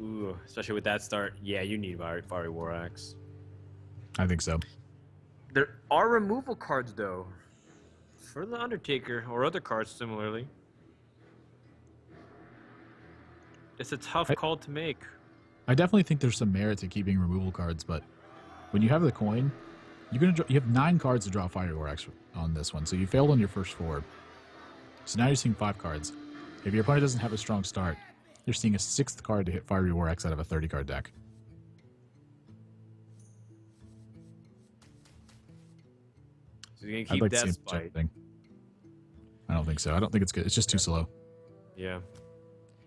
Speaker 2: Ooh, especially with that start. Yeah, you need Fiery War Axe.
Speaker 1: I think so.
Speaker 2: There are removal cards though, for the Undertaker or other cards similarly. It's a tough call to make.
Speaker 1: I definitely think there's some merit to keeping removal cards, but when you have the coin, you have 9 cards to draw Fiery War Axe on this one, so you failed on your first 4. So now you're seeing 5 cards. If your opponent doesn't have a strong start, You're seeing a 6th card to hit Fiery War X out of a 30-card deck.
Speaker 2: So you're
Speaker 1: I'd
Speaker 2: gonna
Speaker 1: like
Speaker 2: keep
Speaker 1: to see
Speaker 2: that
Speaker 1: him check
Speaker 2: spite.
Speaker 1: thing. I don't think so. I don't think it's good. It's just too slow.
Speaker 2: Yeah.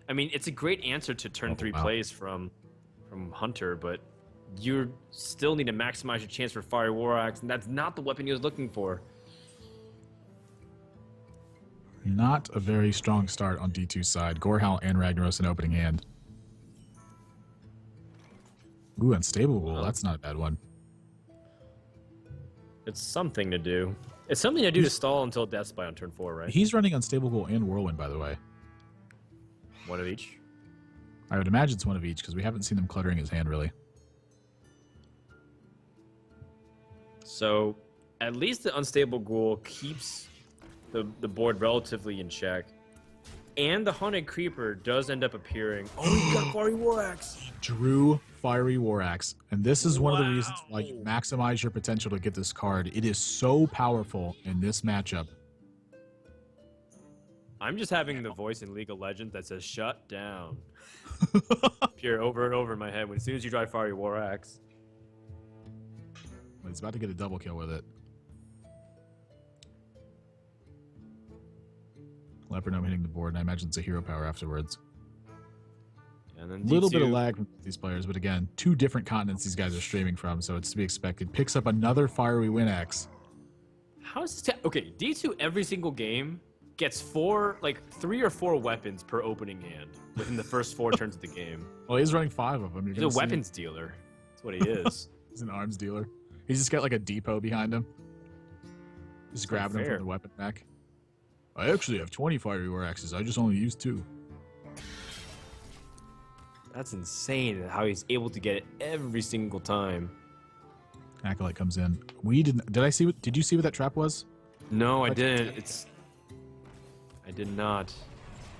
Speaker 2: I mean, it's a great answer to turn 3
Speaker 1: wow.
Speaker 2: plays from Hunter, but you still need to maximize your chance for Fiery War Axe, and that's not the weapon he was looking for.
Speaker 1: Not a very strong start on D2's side. Gorehowl and Ragnaros in opening hand. Ooh, Unstable Ghoul. That's not a bad one.
Speaker 2: It's something to do. It's something to do to stall until Death Spite on turn 4, right?
Speaker 1: He's running Unstable Ghoul and Whirlwind, by the way.
Speaker 2: One of each.
Speaker 1: I would imagine it's one of each because we haven't seen them cluttering his hand really.
Speaker 2: So, at least the Unstable Ghoul keeps the board relatively in check. And the Haunted Creeper does end up appearing. Oh, you got Fiery War Axe!
Speaker 1: Drew Fiery War Axe. And this is one of the reasons why you maximize your potential to get this card. It is so powerful in this matchup.
Speaker 2: I'm just having the voice in League of Legends that says, shut down. Appear over and over in my head as soon as you drive Fiery War Axe.
Speaker 1: He's about to get a double kill with it. Leopard Gnome hitting the board, and I imagine it's a hero power afterwards.
Speaker 2: And then
Speaker 1: A little bit of
Speaker 2: D2
Speaker 1: lag from these players, but again, 2 different continents these guys are streaming from, so it's to be expected. Picks up another Fiery Win Axe.
Speaker 2: How is this? Okay, D2 every single game gets 3 or 4 weapons per opening hand within the first 4 turns of the game.
Speaker 1: Well, he's running 5 of them.
Speaker 2: He's a weapons dealer. That's what he is.
Speaker 1: He's an arms dealer. He's just got like a depot behind him. Just grabbing him from the weapon rack. I actually have 20 Fiery War Axes. I just only used 2.
Speaker 2: That's insane how he's able to get it every single time.
Speaker 1: Acolyte comes in. We didn't. Did you see what that trap was?
Speaker 2: No, I didn't. I did not.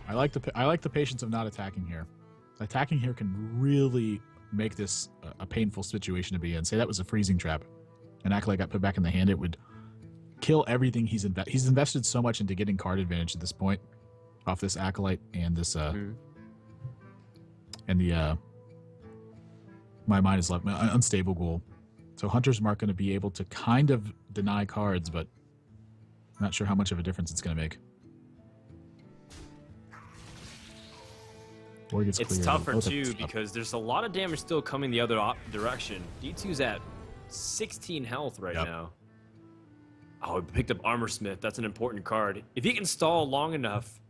Speaker 1: I like the patience of not attacking here. Attacking here can really make this a painful situation to be in. Say that was a freezing trap, and Acolyte got put back in the hand. It would kill everything he's invested so much into getting card advantage at this point off this Acolyte and this and the my mind is left Unstable Ghoul. So Hunter's Mark going to be able to kind of deny cards, but I'm not sure how much of a difference it's going to make.
Speaker 2: It's tougher too because there's a lot of damage still coming the other direction. D2's at 16 health right now. Oh, he picked up Armor Smith. That's an important card. If he can stall long enough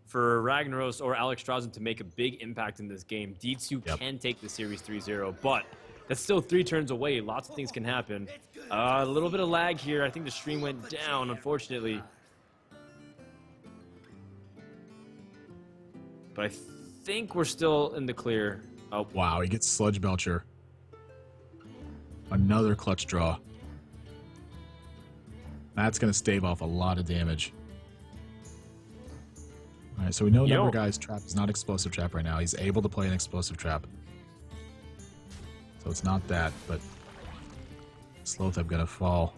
Speaker 2: for Ragnaros or Alexstrasza to make a big impact in this game, D2 can take the series 3-0, but that's still 3 turns away. Lots of things can happen. A little bit of lag here. I think the stream went down, unfortunately. But I think we're still in the clear. Oh,
Speaker 1: wow, he gets Sludge Belcher. Another clutch draw. That's going to stave off a lot of damage. All right, so we know Numberguy's trap is not explosive trap right now. He's able to play an explosive trap. So it's not that, but Slotheb going to fall.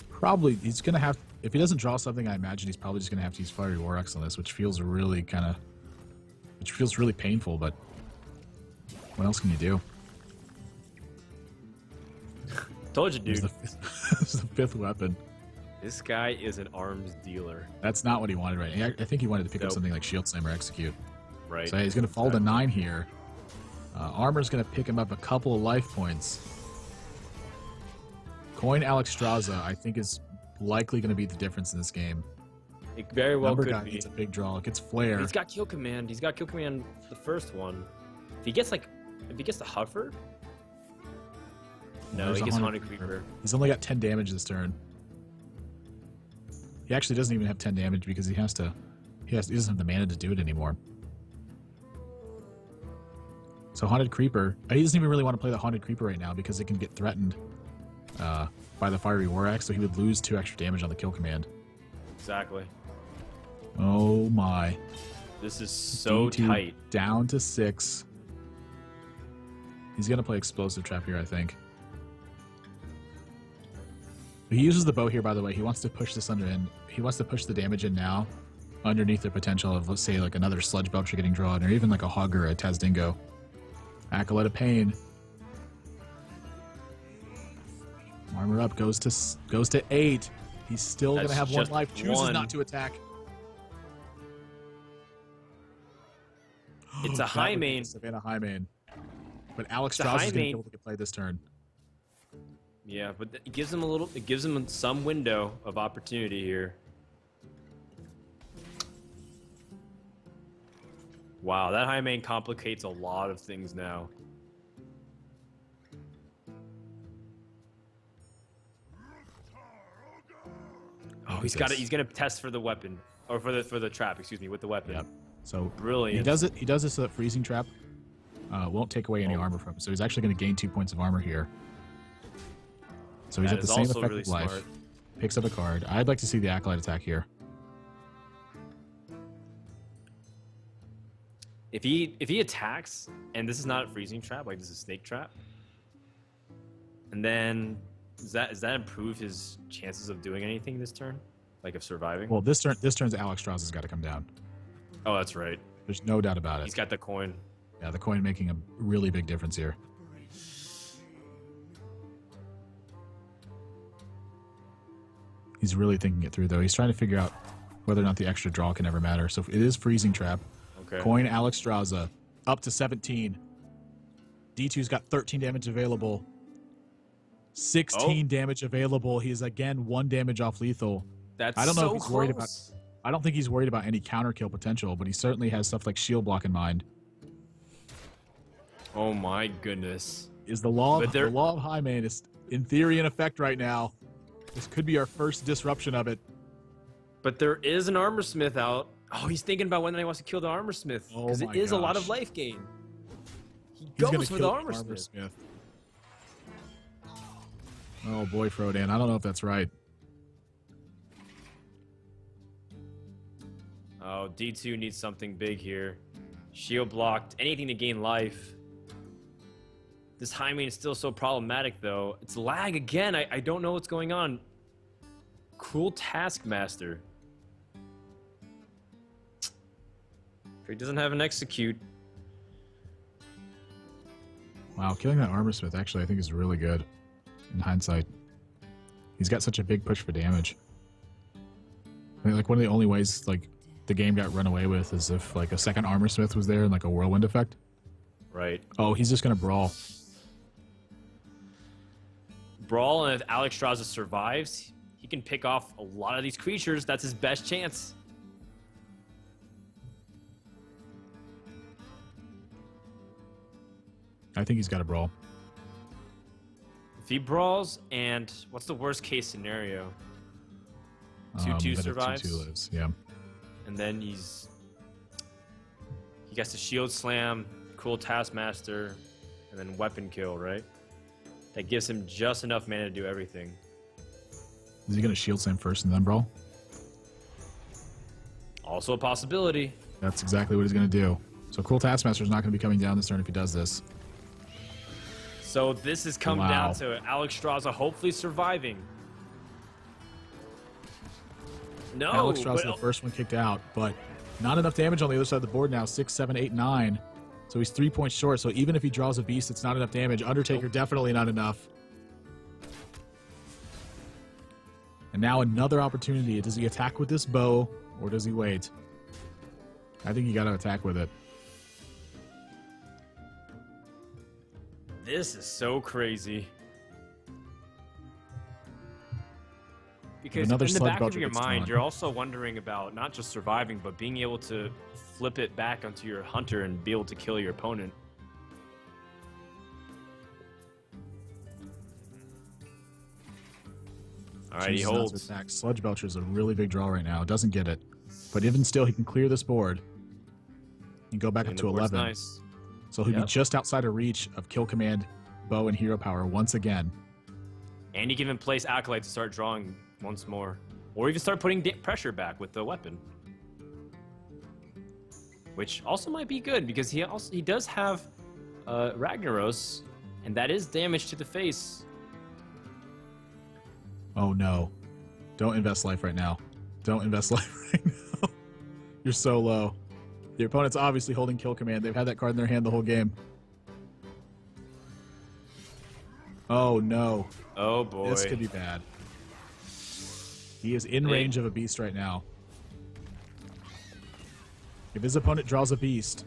Speaker 1: Probably, he's going to have, if he doesn't draw something, I imagine he's probably just going to have to use Fiery War Axe on this, which feels really painful, but what else can you do?
Speaker 2: Told you, dude.
Speaker 1: It's the 5th weapon.
Speaker 2: This guy is an arms dealer.
Speaker 1: That's not what he wanted, right? I think he wanted to pick up something like Shield Slam or Execute.
Speaker 2: Right.
Speaker 1: So he's going to fall to 9 here. Armor's going to pick him up a couple of life points. Coin Alexstrasza, I think, is likely going to be the difference in this game.
Speaker 2: It very well could be.
Speaker 1: It's a big draw. It gets Flare.
Speaker 2: He's got Kill Command. He's got Kill Command the first one. If he gets the Huffer? No, he gets Haunted Creeper.
Speaker 1: He's only got 10 damage this turn. He actually doesn't even have 10 damage because he doesn't have the mana to do it anymore. So Haunted Creeper, he doesn't even really want to play the Haunted Creeper right now because it can get threatened by the Fiery War Axe, so he would lose 2 extra damage on the Kill Command.
Speaker 2: Exactly.
Speaker 1: Oh my.
Speaker 2: This is so
Speaker 1: D2
Speaker 2: tight.
Speaker 1: Down to 6. He's going to play Explosive Trap here, I think. He uses the bow here, by the way. He wants to push this under in. He wants to push the damage in now underneath the potential of, let's say, like another Sludge Belcher getting drawn, or even like a Hug or a Tazdingo. Acolyte of Pain. Armor up, goes to 8. He's still going to have 1 life. Chooses not to attack.
Speaker 2: It's a high main.
Speaker 1: Savannah high main. But Alex Strauss is going to be able to play this turn.
Speaker 2: Yeah, but it gives him some window of opportunity here. Wow, that high main complicates a lot of things now. Oh, he's gonna test for the weapon, or for the trap. Excuse me, with the weapon.
Speaker 1: Yep. So
Speaker 2: brilliant.
Speaker 1: He does this so that freezing trap won't take away any armor from him. So he's actually going to gain 2 points of armor here. So he's at the same effective life. Picks up a card. I'd like to see the Acolyte attack here.
Speaker 2: If he attacks, and this is not a freezing trap, like this is a snake trap, and then does that improve his chances of doing anything this turn, like of surviving?
Speaker 1: Well, this turn's Alex Strauss has got to come down.
Speaker 2: Oh, that's right.
Speaker 1: There's no doubt about it.
Speaker 2: He's got the coin.
Speaker 1: Yeah, the coin making a really big difference here. He's really thinking it through, though. He's trying to figure out whether or not the extra draw can ever matter. So it is freezing trap.
Speaker 2: Okay.
Speaker 1: Coin Alex Strauza up to 17. D2's got 13 damage available. 16 damage available. He's again 1 damage off lethal.
Speaker 2: I don't know if he's worried about.
Speaker 1: I don't think he's worried about any counter kill potential, but he certainly has stuff like shield block in mind.
Speaker 2: Oh my goodness!
Speaker 1: Is the law of high main is in theory in effect right now? This could be our first disruption of it.
Speaker 2: But there is an armor smith out. Oh, he's thinking about whether he wants to kill the armor smith because it is a lot of life gain. He's goes for the armor smith.
Speaker 1: Oh boy, Frodan, I don't know if that's right.
Speaker 2: Oh, D2 needs something big here. Shield blocked, anything to gain life. This high main is still so problematic, though. It's lag again. I don't know what's going on. Cruel Taskmaster. If he doesn't have an execute.
Speaker 1: Wow, killing that armor smith actually I think is really good in hindsight. He's got such a big push for damage. I mean, like one of the only ways like the game got run away with is if like a second armor smith was there and like a whirlwind effect.
Speaker 2: Right.
Speaker 1: Oh, he's just gonna brawl.
Speaker 2: Brawl, and if Alex Strauza survives, he can pick off a lot of these creatures. That's his best chance.
Speaker 1: I think he's got to brawl.
Speaker 2: If he brawls, and what's the worst case scenario? 2/2 survives.
Speaker 1: 2/2 lives, yeah.
Speaker 2: And then he gets to shield slam, Cruel Taskmaster, and then weapon kill, right? That gives him just enough mana to do everything.
Speaker 1: Is he going to shield slam first and then brawl?
Speaker 2: Also a possibility.
Speaker 1: That's exactly what he's going to do. So Cruel Taskmaster is not going to be coming down this turn if he does this.
Speaker 2: So this has come down to Alex Strauza hopefully surviving. No,
Speaker 1: Alex Strauza, the first one kicked out, but not enough damage on the other side of the board now. 6, 7, 8, 9. So he's 3 points short. So even if he draws a beast, it's not enough damage. Undertaker definitely not enough. And now another opportunity. Does he attack with this bow or does he wait? I think you got to attack with it.
Speaker 2: This is so crazy. Because in the back of your mind, you're also wondering about not just surviving, but being able to flip it back onto your hunter and be able to kill your opponent. All right, he holds.
Speaker 1: Sludge Belcher is a really big draw right now. Doesn't get it. But even still, he can clear this board and go back up to 11.
Speaker 2: Nice.
Speaker 1: So he'll be just outside of reach of Kill Command, Bow, and Hero Power once again.
Speaker 2: And you can even place Acolyte to start drawing once more. Or even start putting pressure back with the weapon. Which also might be good, because he does have Ragnaros, and that is damage to the face.
Speaker 1: Oh no. Don't invest life right now. Don't invest life right now. You're so low. Your opponent's obviously holding kill command. They've had that card in their hand the whole game. Oh, no.
Speaker 2: Oh, boy.
Speaker 1: This could be bad. He is in range of a beast right now. If his opponent draws a beast...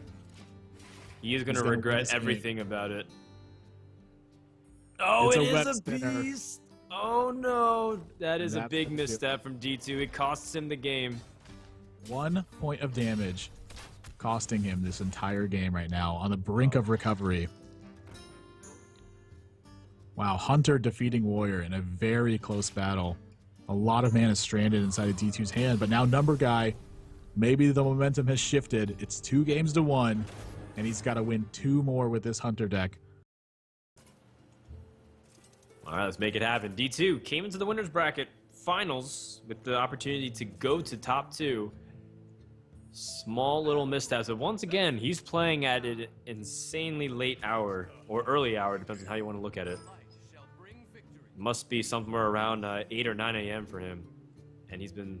Speaker 2: He is going to regret everything about it. Oh, it is a beast! Oh, no. That is a big misstep from D2. It costs him the game. 1
Speaker 1: point of damage costing him this entire game right now, on the brink of recovery. Wow, Hunter defeating Warrior in a very close battle. A lot of mana stranded inside of D2's hand, but now Numberguy, maybe the momentum has shifted. It's 2 games to 1, and he's got to win 2 more with this Hunter deck.
Speaker 2: All right, let's make it happen. D2 came into the winner's bracket finals with the opportunity to go to top 2. Small little missteps, but once again, he's playing at an insanely late hour, or early hour, depends on how you want to look at it. Must be somewhere around 8 or 9 a.m. for him, and he's been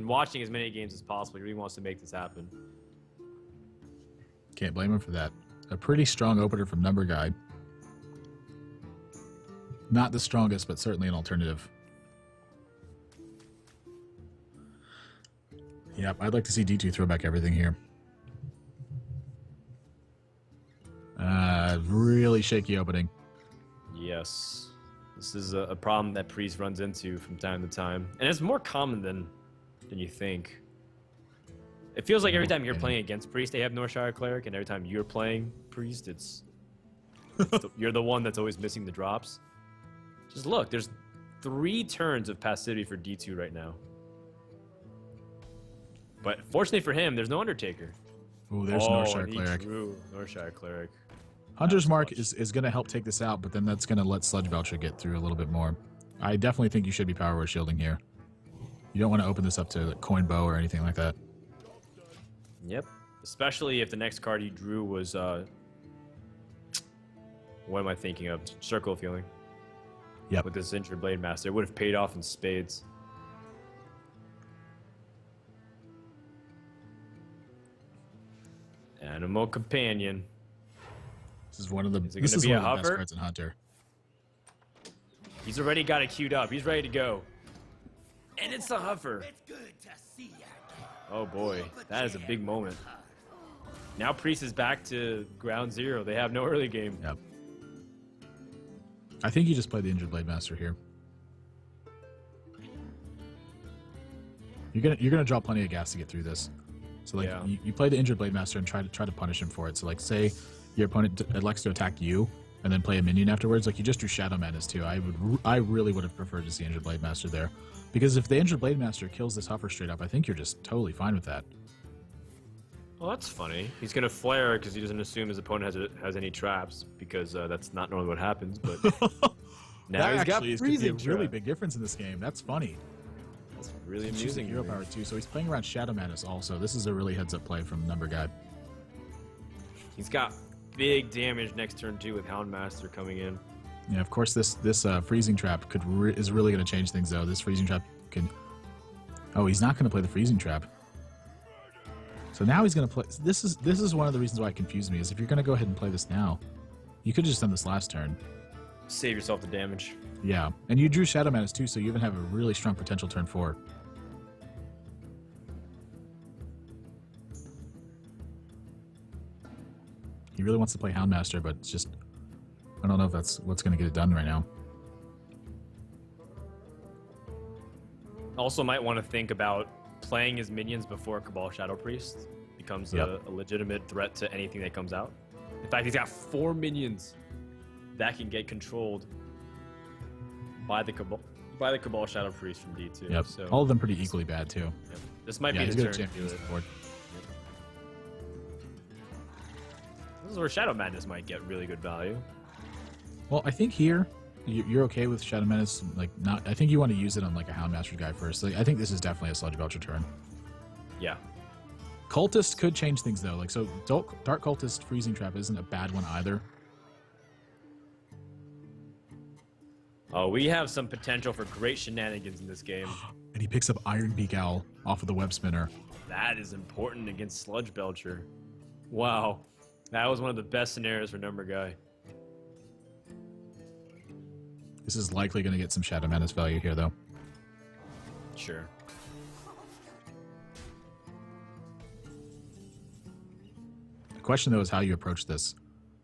Speaker 2: watching as many games as possible. He really wants to make this happen.
Speaker 1: Can't blame him for that. A pretty strong opener from Numberguy. Not the strongest, but certainly an alternative. Yep, I'd like to see D2 throw back everything here. Really shaky opening.
Speaker 2: Yes. This is a problem that Priest runs into from time to time. And it's more common than you think. It feels like every time you're playing against Priest, they have Northshire Cleric, and every time you're playing Priest, you're the one that's always missing the drops. Just look, there's 3 turns of passivity for D2 right now. But fortunately for him, there's no Undertaker.
Speaker 1: Ooh, there's Northshire Cleric.
Speaker 2: Northshire Cleric.
Speaker 1: Hunter's Mark is going to help take this out, but then that's going to let Sludge Belcher get through a little bit more. I definitely think you should be Power Word Shielding here. You don't want to open this up to like Coin Bow or anything like that.
Speaker 2: Yep. Especially if the next card you drew was, what am I thinking of? Circle of Healing.
Speaker 1: Yep.
Speaker 2: With this Injured Blade Master. It would have paid off in spades. Animal Companion.
Speaker 1: This is one of the,
Speaker 2: best
Speaker 1: cards in Hunter.
Speaker 2: He's already got it queued up. He's ready to go. And it's the Huffer. Oh boy, that is a big moment. Now Priest is back to ground zero. They have no early game.
Speaker 1: Yep. I think you just play the Injured Blade Master here. You're gonna draw plenty of gas to get through this. So like you play the Injured Blade Master and try to punish him for it. So like say your opponent elects to attack you and then play a minion afterwards. Like you just drew Shadow Madness too. I really would have preferred to see Injured Blade Master there, because if the Injured Blade Master kills this Huffer straight up, I think you're just totally fine with that.
Speaker 2: Well, that's funny. He's gonna flare because he doesn't assume his opponent has any traps, because that's not normally what happens. But now
Speaker 1: that
Speaker 2: he's got
Speaker 1: actually
Speaker 2: freezing
Speaker 1: is a really big difference in this game. That's funny.
Speaker 2: That's really amusing.
Speaker 1: Hero power too, so he's playing around Shadow Madness also. This is a really heads-up play from Numberguy.
Speaker 2: He's got big damage next turn too with Houndmaster coming in.
Speaker 1: Yeah, of course this freezing trap is really going to change things though. This freezing trap can. Oh, he's not going to play the freezing trap. So now he's going to play. This is one of the reasons why it confused me. Is if you're going to go ahead and play this now, you could have just done this last turn.
Speaker 2: Save yourself the damage.
Speaker 1: Yeah, and you drew Shadow Madness too, so you even have a really strong potential turn 4. He really wants to play Houndmaster, but it's just I don't know if that's what's going to get it done right now.
Speaker 2: Also might want to think about playing his minions before Cabal Shadow Priest becomes a legitimate threat to anything that comes out. In fact, he's got 4 minions that can get controlled by the Cabal Shadow Priest from D2.
Speaker 1: Yep.
Speaker 2: So
Speaker 1: all of them pretty equally bad too.
Speaker 2: Yep. This might be the turn to do it.
Speaker 1: Board.
Speaker 2: This is where Shadow Madness might get really good value.
Speaker 1: Well, I think here you're okay with Shadow Madness. Like, not. I think you want to use it on like a Houndmaster guy first. Like, I think this is definitely a Sludge Belcher turn.
Speaker 2: Yeah.
Speaker 1: Cultist could change things though. Like, so Dark Cultist Freezing Trap isn't a bad one either.
Speaker 2: Oh, we have some potential for great shenanigans in this game.
Speaker 1: And he picks up Iron Beak Owl off of the Web Spinner.
Speaker 2: That is important against Sludge Belcher. Wow. That was one of the best scenarios for Numberguy.
Speaker 1: This is likely going to get some Shadow Menace value here, though.
Speaker 2: Sure.
Speaker 1: The question, though, is how you approach this.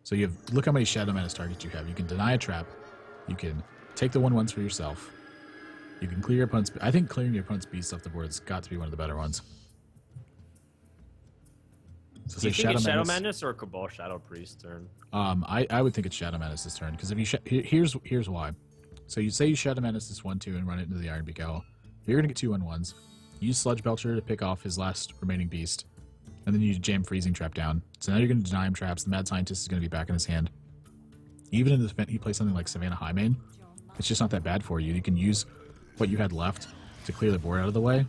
Speaker 1: So you have, look how many Shadow Menace targets you have. You can deny a trap. You can take the 1/1s for yourself. You can clear your opponent's... I think clearing your opponent's beasts off the board has got to be one of the better ones. So
Speaker 2: Do you think it's Shadow Madness or Cabal Shadow Priest turn?
Speaker 1: I would think it's Shadow Menace this turn, because if you here's why. So you say you Shadow Menace this 1/2 and run it into the Iron Beak Owl. You're gonna get 2 1/1s. Use Sludge Belcher to pick off his last remaining beast, and then you jam Freezing Trap down. So now you're gonna deny him traps. The Mad Scientist is gonna be back in his hand. Even in the event he plays something like Savannah Highmane, it's just not that bad for you. You can use what you had left to clear the board out of the way.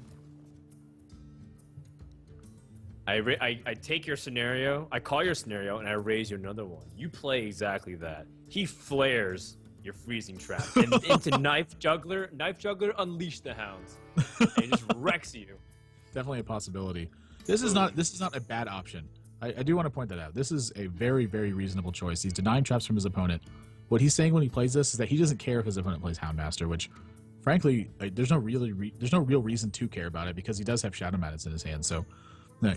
Speaker 2: I take your scenario, I call your scenario, and I raise you another one. You play exactly that. He flares your Freezing Trap and into Knife Juggler, unleash the hounds, and he just wrecks you.
Speaker 1: Definitely a possibility. This is not a bad option. I do want to point that out. This is a very, very reasonable choice. He's denying traps from his opponent. What he's saying when he plays this is that he doesn't care if his opponent plays Houndmaster, which, frankly, there's no real reason to care about it because he does have Shadow Madness in his hand. So,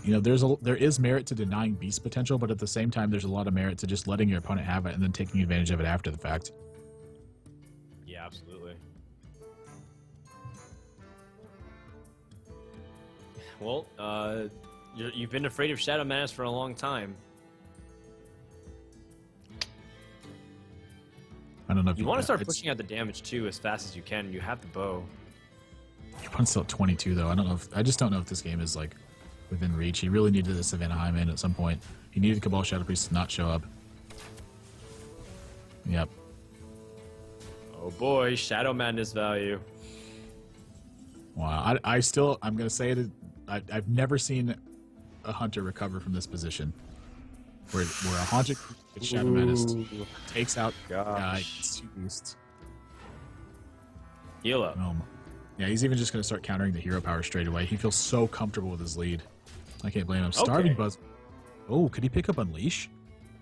Speaker 1: you know, there is merit to denying beast potential, but at the same time, there's a lot of merit to just letting your opponent have it and then taking advantage of it after the fact.
Speaker 2: Yeah, absolutely. Well, you've been afraid of Shadow Madness for a long time.
Speaker 1: I don't know if
Speaker 2: you want to start pushing out the damage too as fast as you can. You have the bow.
Speaker 1: Your opponent's still at 22 though. I just don't know if this game is like within reach. He really needed a Savannah Highmane at some point. He needed Cabal Shadow Priest to not show up. Yep.
Speaker 2: Oh boy, Shadow Madness value.
Speaker 1: Wow. I'm gonna say it. I've never seen a hunter recover from this position. Where a haunted gets Shadow Menace, takes out guy, gets 2 beasts.
Speaker 2: Heal up.
Speaker 1: Yeah, he's even just going to start countering the hero power straight away. He feels so comfortable with his lead. I can't blame him. Starving Buzz. Oh, could he pick up Unleash?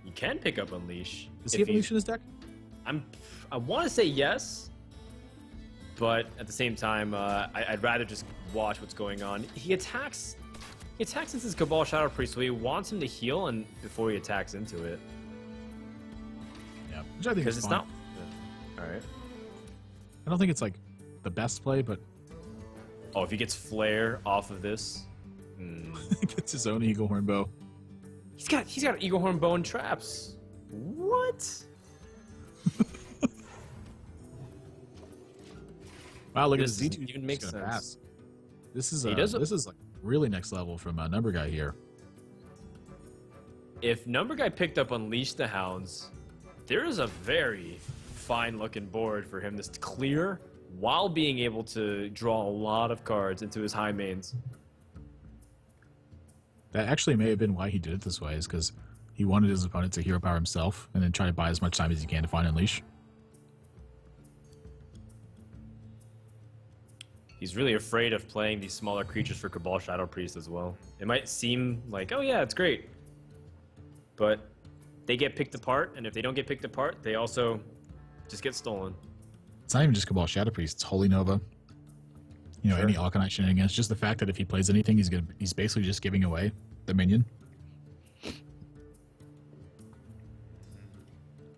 Speaker 2: You can pick up Unleash.
Speaker 1: Does he have Unleash in his deck?
Speaker 2: I want to say yes, but at the same time, I'd rather just watch what's going on. He attacks into his Cabal Shadow Priest, so he wants him to heal and before he attacks into it.
Speaker 1: Yeah, which I think is fine.
Speaker 2: Not. All right.
Speaker 1: I don't think it's like the best play, but
Speaker 2: oh, if he gets Flare off of this,
Speaker 1: he gets his own Eagle Horn Bow.
Speaker 2: He's got Eagle Horn Bow and traps. What?
Speaker 1: Wow, look at
Speaker 2: this
Speaker 1: this DTwo.
Speaker 2: Even makes sense.
Speaker 1: Pass. This is like really next level from Numberguy here.
Speaker 2: If Numberguy picked up Unleash the Hounds, there is a very fine-looking board for him to clear while being able to draw a lot of cards into his high mains.
Speaker 1: That actually may have been why he did it this way, is because he wanted his opponent to hero power himself and then try to buy as much time as he can to find Unleash.
Speaker 2: He's really afraid of playing these smaller creatures for Cabal Shadow Priest as well. It might seem like, oh yeah, it's great. But they get picked apart, and if they don't get picked apart, they also just get stolen.
Speaker 1: It's not even just Cabal Shadow Priest, it's Holy Nova. You know,
Speaker 2: Sure.
Speaker 1: any Alkanite shenanigans. Just the fact that if he plays anything, he's basically just giving away the minion.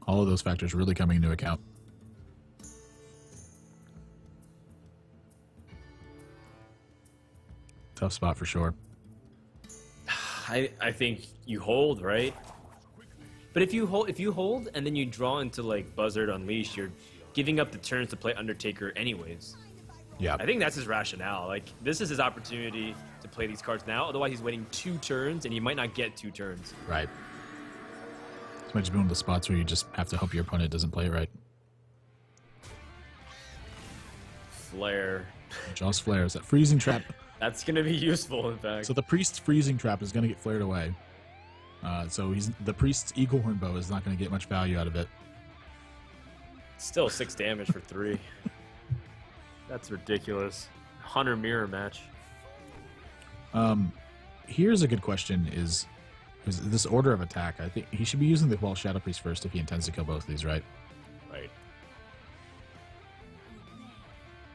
Speaker 1: All of those factors really coming into account. Tough spot for sure.
Speaker 2: I think you hold, right? But if you hold and then you draw into like Buzzard Unleash, you're giving up the turns to play Undertaker anyways.
Speaker 1: Yeah.
Speaker 2: I think that's his rationale. Like, this is his opportunity to play these cards now. Otherwise, he's waiting 2 turns, and he might not get 2 turns.
Speaker 1: Right. This might just be one of the spots where you just have to hope your opponent doesn't play it right.
Speaker 2: Flare.
Speaker 1: Jaws flares. That freezing trap.
Speaker 2: That's going to be useful, in fact.
Speaker 1: So the priest's freezing trap is going to get flared away. So the priest's Eagle Horn Bow is not going to get much value out of it.
Speaker 2: Still 6 damage for 3. That's ridiculous. Hunter Mirror match.
Speaker 1: here's a good question: is this order of attack? I think he should be using the Shadow Priest first if he intends to kill both of these, right?
Speaker 2: Right.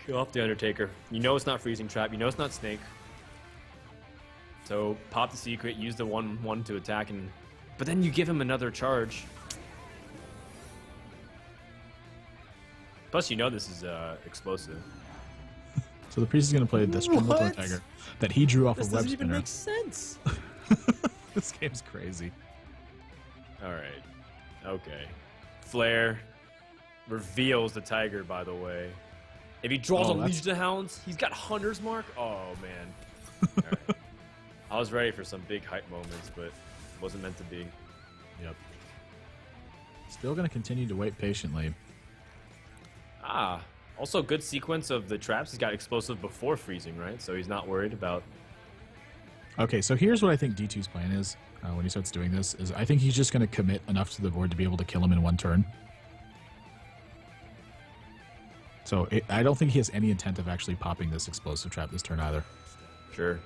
Speaker 2: Kill off the Undertaker. You know it's not Freezing Trap. You know it's not Snake. So pop the secret, use the 1/1 to attack, but then you give him another charge. Plus, you know this is explosive.
Speaker 1: So the priest is going to play this Tremble Tiger that he drew off
Speaker 2: This
Speaker 1: of Web
Speaker 2: doesn't even
Speaker 1: Spinner.
Speaker 2: make sense.
Speaker 1: This game's crazy.
Speaker 2: All right. Okay. Flare reveals the tiger, by the way. If he draws Unleash the Hounds, he's got Hunter's Mark. Oh, man. All right. I was ready for some big hype moments, but it wasn't meant to be.
Speaker 1: Yep. Still going to continue to wait patiently.
Speaker 2: Also good sequence of the traps. He's got explosive before freezing, right? So he's not worried about...
Speaker 1: Okay, so here's what I think D2's plan is when he starts doing this, is I think he's just going to commit enough to the board to be able to kill him in one turn. So I don't think he has any intent of actually popping this explosive trap this turn either.
Speaker 2: Sure.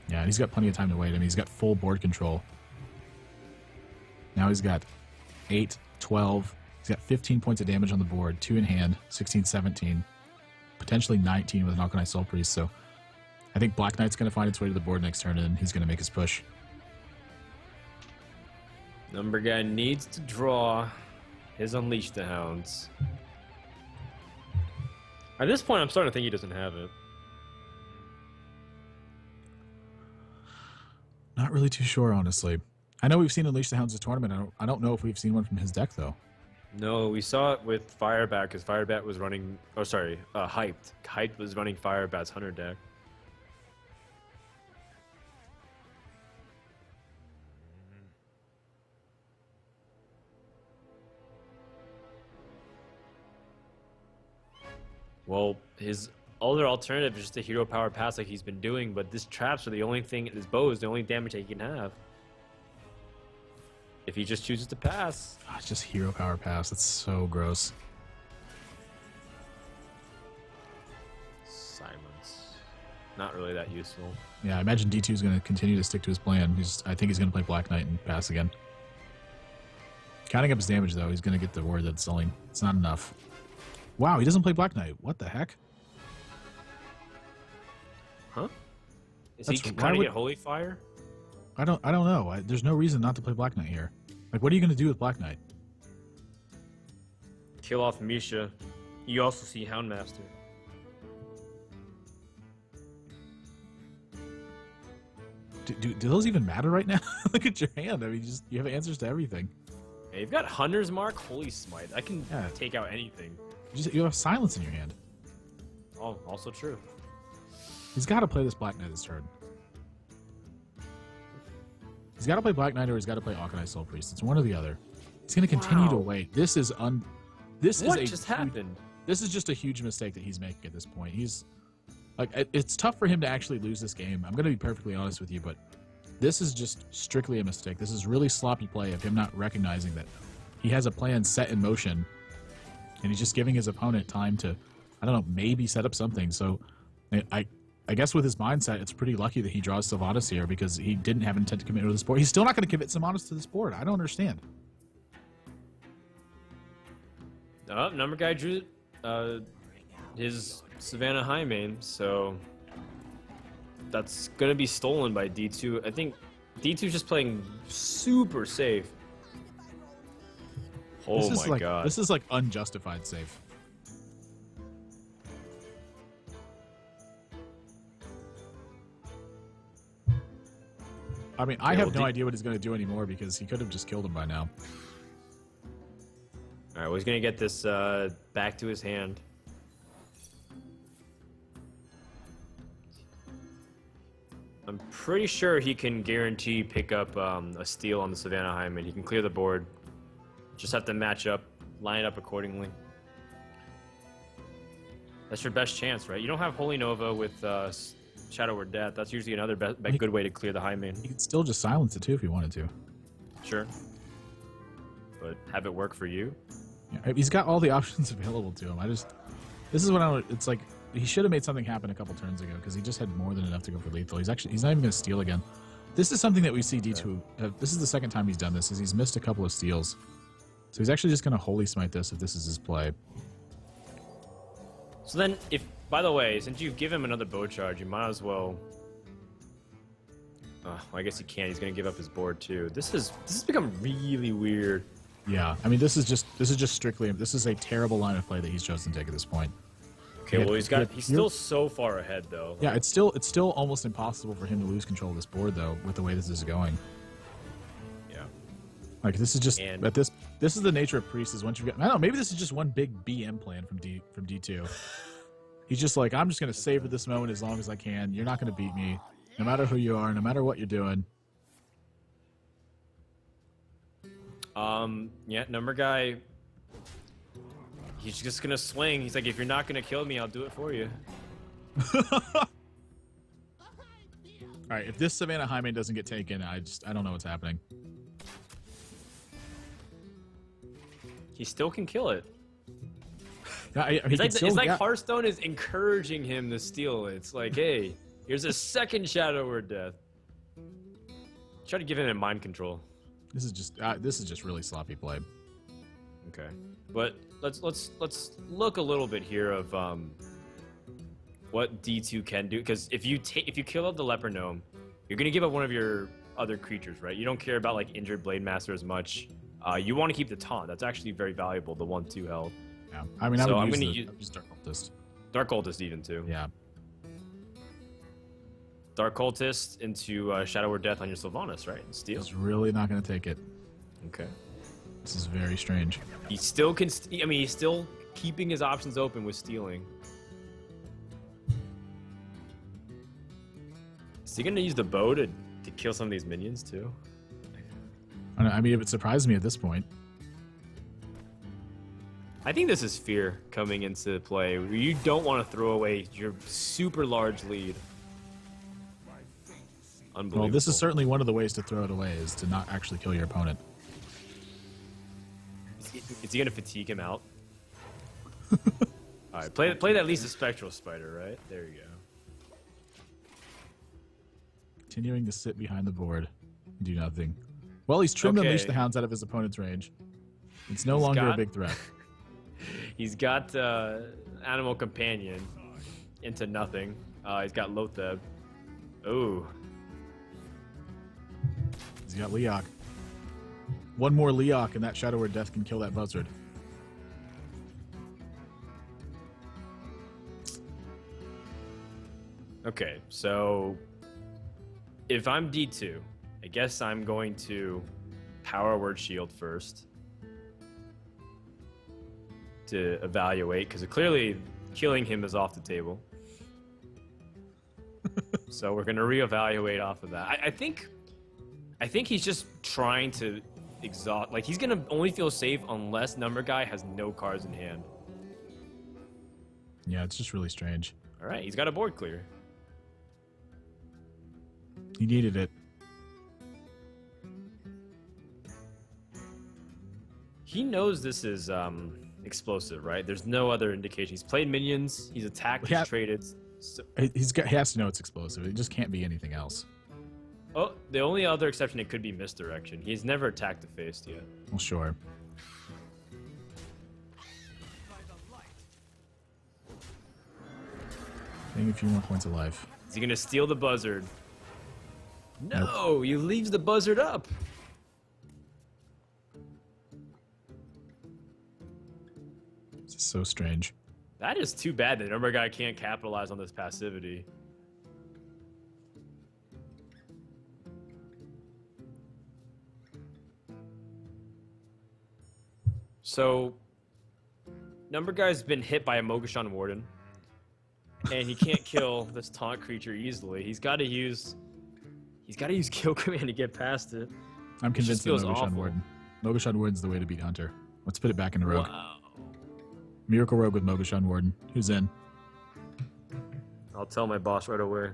Speaker 1: Yeah, and he's got plenty of time to wait. I mean, he's got full board control. Now he's got 8, 12. He's got 15 points of damage on the board, 2 in hand, 16, 17. Potentially 19 with an Alkanite Soul Priest, so I think Black Knight's going to find its way to the board next turn, and he's going to make his push.
Speaker 2: Numberguy needs to draw his Unleash the Hounds. At this point, I'm starting to think he doesn't have it.
Speaker 1: Not really too sure, honestly. I know we've seen Unleash the Hounds this tournament. I don't know if we've seen one from his deck, though.
Speaker 2: No, we saw it with Firebat, because Firebat was running... Oh, sorry, Hyped. Hyped was running Firebat's Hunter deck. Well, his other alternative is just a hero power pass like he's been doing, but this traps are the only thing, his bow is the only damage that he can have. If he just chooses to pass.
Speaker 1: Oh, it's just hero power pass. That's so gross.
Speaker 2: Silence. Not really that useful.
Speaker 1: Yeah, I imagine D2 is going to continue to stick to his plan. I think he's going to play Black Knight and pass again. Counting up his damage, though, he's going to get the word that's selling. It's not enough. Wow, he doesn't play Black Knight. What the heck?
Speaker 2: Huh? Is he trying to get Holy Fire?
Speaker 1: I don't know. There's no reason not to play Black Knight here. Like, what are you going to do with Black Knight?
Speaker 2: Kill off Misha. You also see Houndmaster.
Speaker 1: Do those even matter right now? Look at your hand. I mean, you have answers to everything.
Speaker 2: Hey, you've got Hunter's Mark, Holy Smite. I can take out anything.
Speaker 1: You have Silence in your hand.
Speaker 2: Oh, also true.
Speaker 1: He's got to play this Black Knight this turn. He's got to play Black Knight or he's got to play Alkanite Soul Priest. It's one or the other. He's going to continue to wait. This is
Speaker 2: What just happened?
Speaker 1: This is just a huge mistake that he's making at this point. He's like, it's tough for him to actually lose this game. I'm going to be perfectly honest with you, but this is just strictly a mistake. This is really sloppy play of him not recognizing that he has a plan set in motion, and he's just giving his opponent time to, I don't know, maybe set up something. So I guess with his mindset, it's pretty lucky that he draws Sylvanas here because he didn't have intent to commit to this board. He's still not going to commit Sylvanas to this board. I don't understand.
Speaker 2: Numberguy drew his Savannah Highmane, so that's going to be stolen by D2. I think D2's just playing super safe. Oh my god.
Speaker 1: This is like unjustified safe. I mean, I have no idea what he's going to do anymore because he could have just killed him by now.
Speaker 2: All right, well, he's going to get this back to his hand. I'm pretty sure he can guarantee pick up a steal on the Savannah Hyman. He can clear the board. Just have to match up, line it up accordingly. That's your best chance, right? You don't have Holy Nova with Shadow or Death. That's usually another good way to clear the Hyman.
Speaker 1: He could still just silence it too if he wanted to.
Speaker 2: Sure. But have it work for you?
Speaker 1: Yeah, he's got all the options available to him. This is what it's like. he should have made something happen a couple turns ago because he just had more than enough to go for lethal. He's not even going to steal again. This is something that we see D2. This is the second time he's done this. Is he's missed a couple of steals, so he's actually just going to holy smite this if this is his play.
Speaker 2: So then, by the way, since you've given him another bow charge, you might as well. Well, I guess you can't. He's going to give up his board too. This has become really weird.
Speaker 1: Yeah, I mean, this is just strictly. This is a terrible line of play that he's chosen to take at this point.
Speaker 2: Okay, well, he's still so far ahead though.
Speaker 1: Yeah, it's still almost impossible for him to lose control of this board though, with the way this is going.
Speaker 2: Yeah.
Speaker 1: Like this is just but this is the nature of Priest is once you get. I don't know, maybe this is just one big BM plan from D2. He's just like, I'm just gonna savor this moment as long as I can. You're not gonna beat me, no matter who you are, no matter what you're doing.
Speaker 2: Yeah, Numberguy. He's just gonna swing. He's like, if you're not gonna kill me, I'll do it for you.
Speaker 1: All right, if this Savannah Highmane doesn't get taken, I don't know what's happening.
Speaker 2: He still can kill it.
Speaker 1: It's
Speaker 2: like Hearthstone is encouraging him to steal it. It's like, hey, here's a second Shadow Word Death. Try to give him mind control.
Speaker 1: This is just really sloppy play.
Speaker 2: Okay, but let's look a little bit here of what D2 can do, because if you kill out the Leper Gnome, you're gonna give up one of your other creatures, right? You don't care about like injured Blade Master as much. You want to keep the taunt. That's actually very valuable. The 1/2 health.
Speaker 1: Yeah, I mean,
Speaker 2: so
Speaker 1: I'm gonna use Dark Cultist.
Speaker 2: Dark Cultist even too.
Speaker 1: Yeah.
Speaker 2: Dark Cultist into Shadow Word Death on your Sylvanas, right? And steal.
Speaker 1: He's really not gonna take it.
Speaker 2: Okay.
Speaker 1: This is very strange.
Speaker 2: He still can. I mean, he's still keeping his options open with stealing. Is he gonna use the bow to kill some of these minions too?
Speaker 1: I mean, it would surprise me at this point.
Speaker 2: I think this is fear coming into play. You don't want to throw away your super large lead. Unbelievable.
Speaker 1: Well, this is certainly one of the ways to throw it away, is to not actually kill your opponent.
Speaker 2: Is he gonna fatigue him out? All right, play at least a Spectral Spider, right? There you go.
Speaker 1: Continuing to sit behind the board and do nothing. Well, he's trimmed Unleash the Hounds out of his opponent's range. It's no longer a big threat.
Speaker 2: He's got Animal Companion into nothing. He's got Lotheb. Ooh.
Speaker 1: He's got Leok. One more Leok and that Shadow Word Death can kill that buzzard.
Speaker 2: Okay, so if I'm D2, I guess I'm going to Power Word Shield first to evaluate, because clearly killing him is off the table. So we're going to reevaluate off of that. I think he's just trying to exhaust. Like, he's going to only feel safe unless Numberguy has no cards in hand.
Speaker 1: Yeah, it's just really strange.
Speaker 2: All right, he's got a board clear.
Speaker 1: He needed it.
Speaker 2: He knows this is explosive, right? There's no other indication. He's played minions. He's attacked. He's traded. So...
Speaker 1: He has to know it's explosive. It just can't be anything else.
Speaker 2: Oh, the only other exception, it could be misdirection. He's never attacked the face yet.
Speaker 1: Well, sure. Getting a few more points of life.
Speaker 2: Is he gonna steal the buzzard? No,
Speaker 1: nope.
Speaker 2: He leaves the buzzard up.
Speaker 1: This is so strange.
Speaker 2: That is too bad that Numberguy can't capitalize on this passivity. So, Numberguy's been hit by a Mogashan Warden, and he can't kill this taunt creature easily. He's got to use Kill Command to get past it.
Speaker 1: I'm convinced that Mogashan Warden. Mogashan Warden's the way to beat Hunter. Let's put it back into Rogue.
Speaker 2: Wow.
Speaker 1: Miracle Rogue with Mogashan Warden. Who's in?
Speaker 2: I'll tell my boss right away.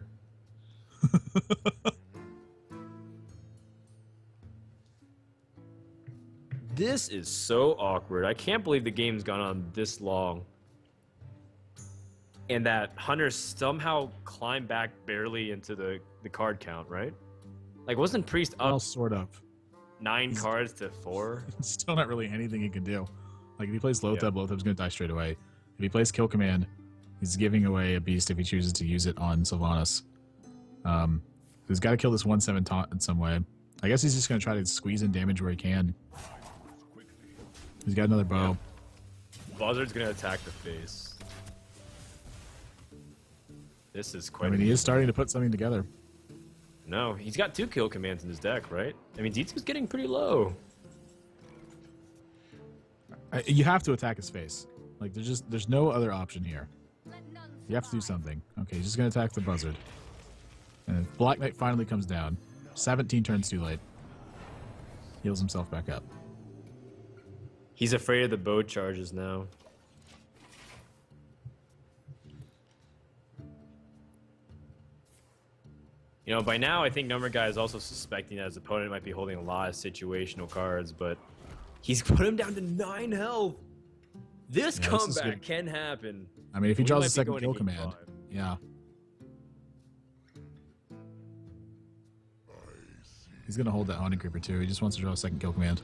Speaker 2: This is so awkward. I can't believe the game's gone on this long. and that Hunter somehow climbed back barely into the card count, right? Like, wasn't Priest up
Speaker 1: Well, sort of.
Speaker 2: 9 cards to 4?
Speaker 1: Still not really anything he can do. Like, if he plays Lothab,
Speaker 2: Yeah.
Speaker 1: Lothab's going to die straight away. If he plays Kill Command, he's giving away a beast if he chooses to use it on Sylvanas. He's got to kill this 1/7 taunt in some way. I guess he's just going to try to squeeze in damage where he can. He's got another bow.
Speaker 2: Buzzard's going to attack the face. This is quite...
Speaker 1: I mean, he is starting to put something together.
Speaker 2: No, he's got 2 kill commands in his deck, right? I mean, D2's getting pretty low.
Speaker 1: You have to attack his face. Like, there's no other option here. You have to do something. Okay, he's just going to attack the Buzzard. And if Black Knight finally comes down, 17 turns too late. Heals himself back up.
Speaker 2: He's afraid of the bow charges now. You know, by now I think Numberguy is also suspecting that his opponent might be holding a lot of situational cards, but he's put him down to 9 health. This comeback can happen.
Speaker 1: I mean, if he draws a
Speaker 2: might be
Speaker 1: second
Speaker 2: going to
Speaker 1: kill
Speaker 2: game
Speaker 1: command,
Speaker 2: 5.
Speaker 1: yeah. He's going to hold that Haunting Creeper too. He just wants to draw a second kill command.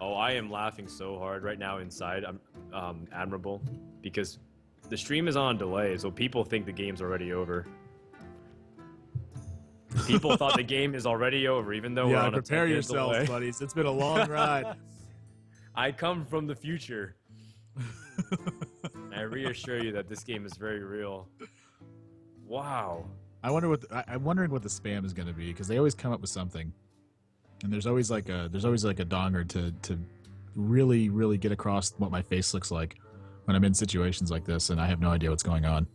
Speaker 2: Oh, I am laughing so hard right now inside. I'm admirable because the stream is on delay, so people think the game's already over. People thought the game is already over, even though we're on
Speaker 1: prepare
Speaker 2: a 10-minute
Speaker 1: yourselves,
Speaker 2: delay.
Speaker 1: buddies. It's been a long ride.
Speaker 2: I come from the future. I reassure you that this game is very real. Wow.
Speaker 1: I'm wondering what the spam is going to be because they always come up with something, and there's always like a donger to really get across what my face looks like when I'm in situations like this, and I have no idea what's going on.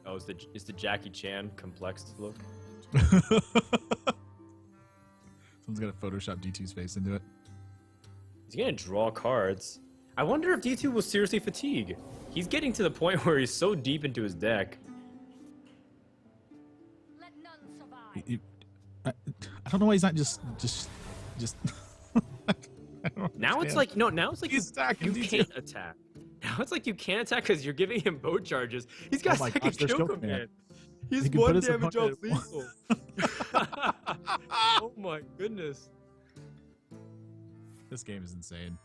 Speaker 2: Oh, is the Jackie Chan complex look?
Speaker 1: Someone's got to Photoshop D2's face into it.
Speaker 2: He's gonna draw cards. I wonder if D2 will seriously fatigue. He's getting to the point where he's so deep into his deck.
Speaker 3: Let none survive.
Speaker 1: I don't know why he's not just.
Speaker 2: Now it's like now it's like
Speaker 1: He's attacking
Speaker 2: you
Speaker 1: D2.
Speaker 2: can't attack. Now it's like you can't attack because you're giving him bow charges. He's got
Speaker 1: Oh my
Speaker 2: second
Speaker 1: gosh, there's
Speaker 2: kill
Speaker 1: kill
Speaker 2: command.
Speaker 1: command.
Speaker 2: He's
Speaker 1: He can put
Speaker 2: 1
Speaker 1: his
Speaker 2: damage off
Speaker 1: opponent
Speaker 2: lethal. Oh my goodness.
Speaker 1: This game is insane.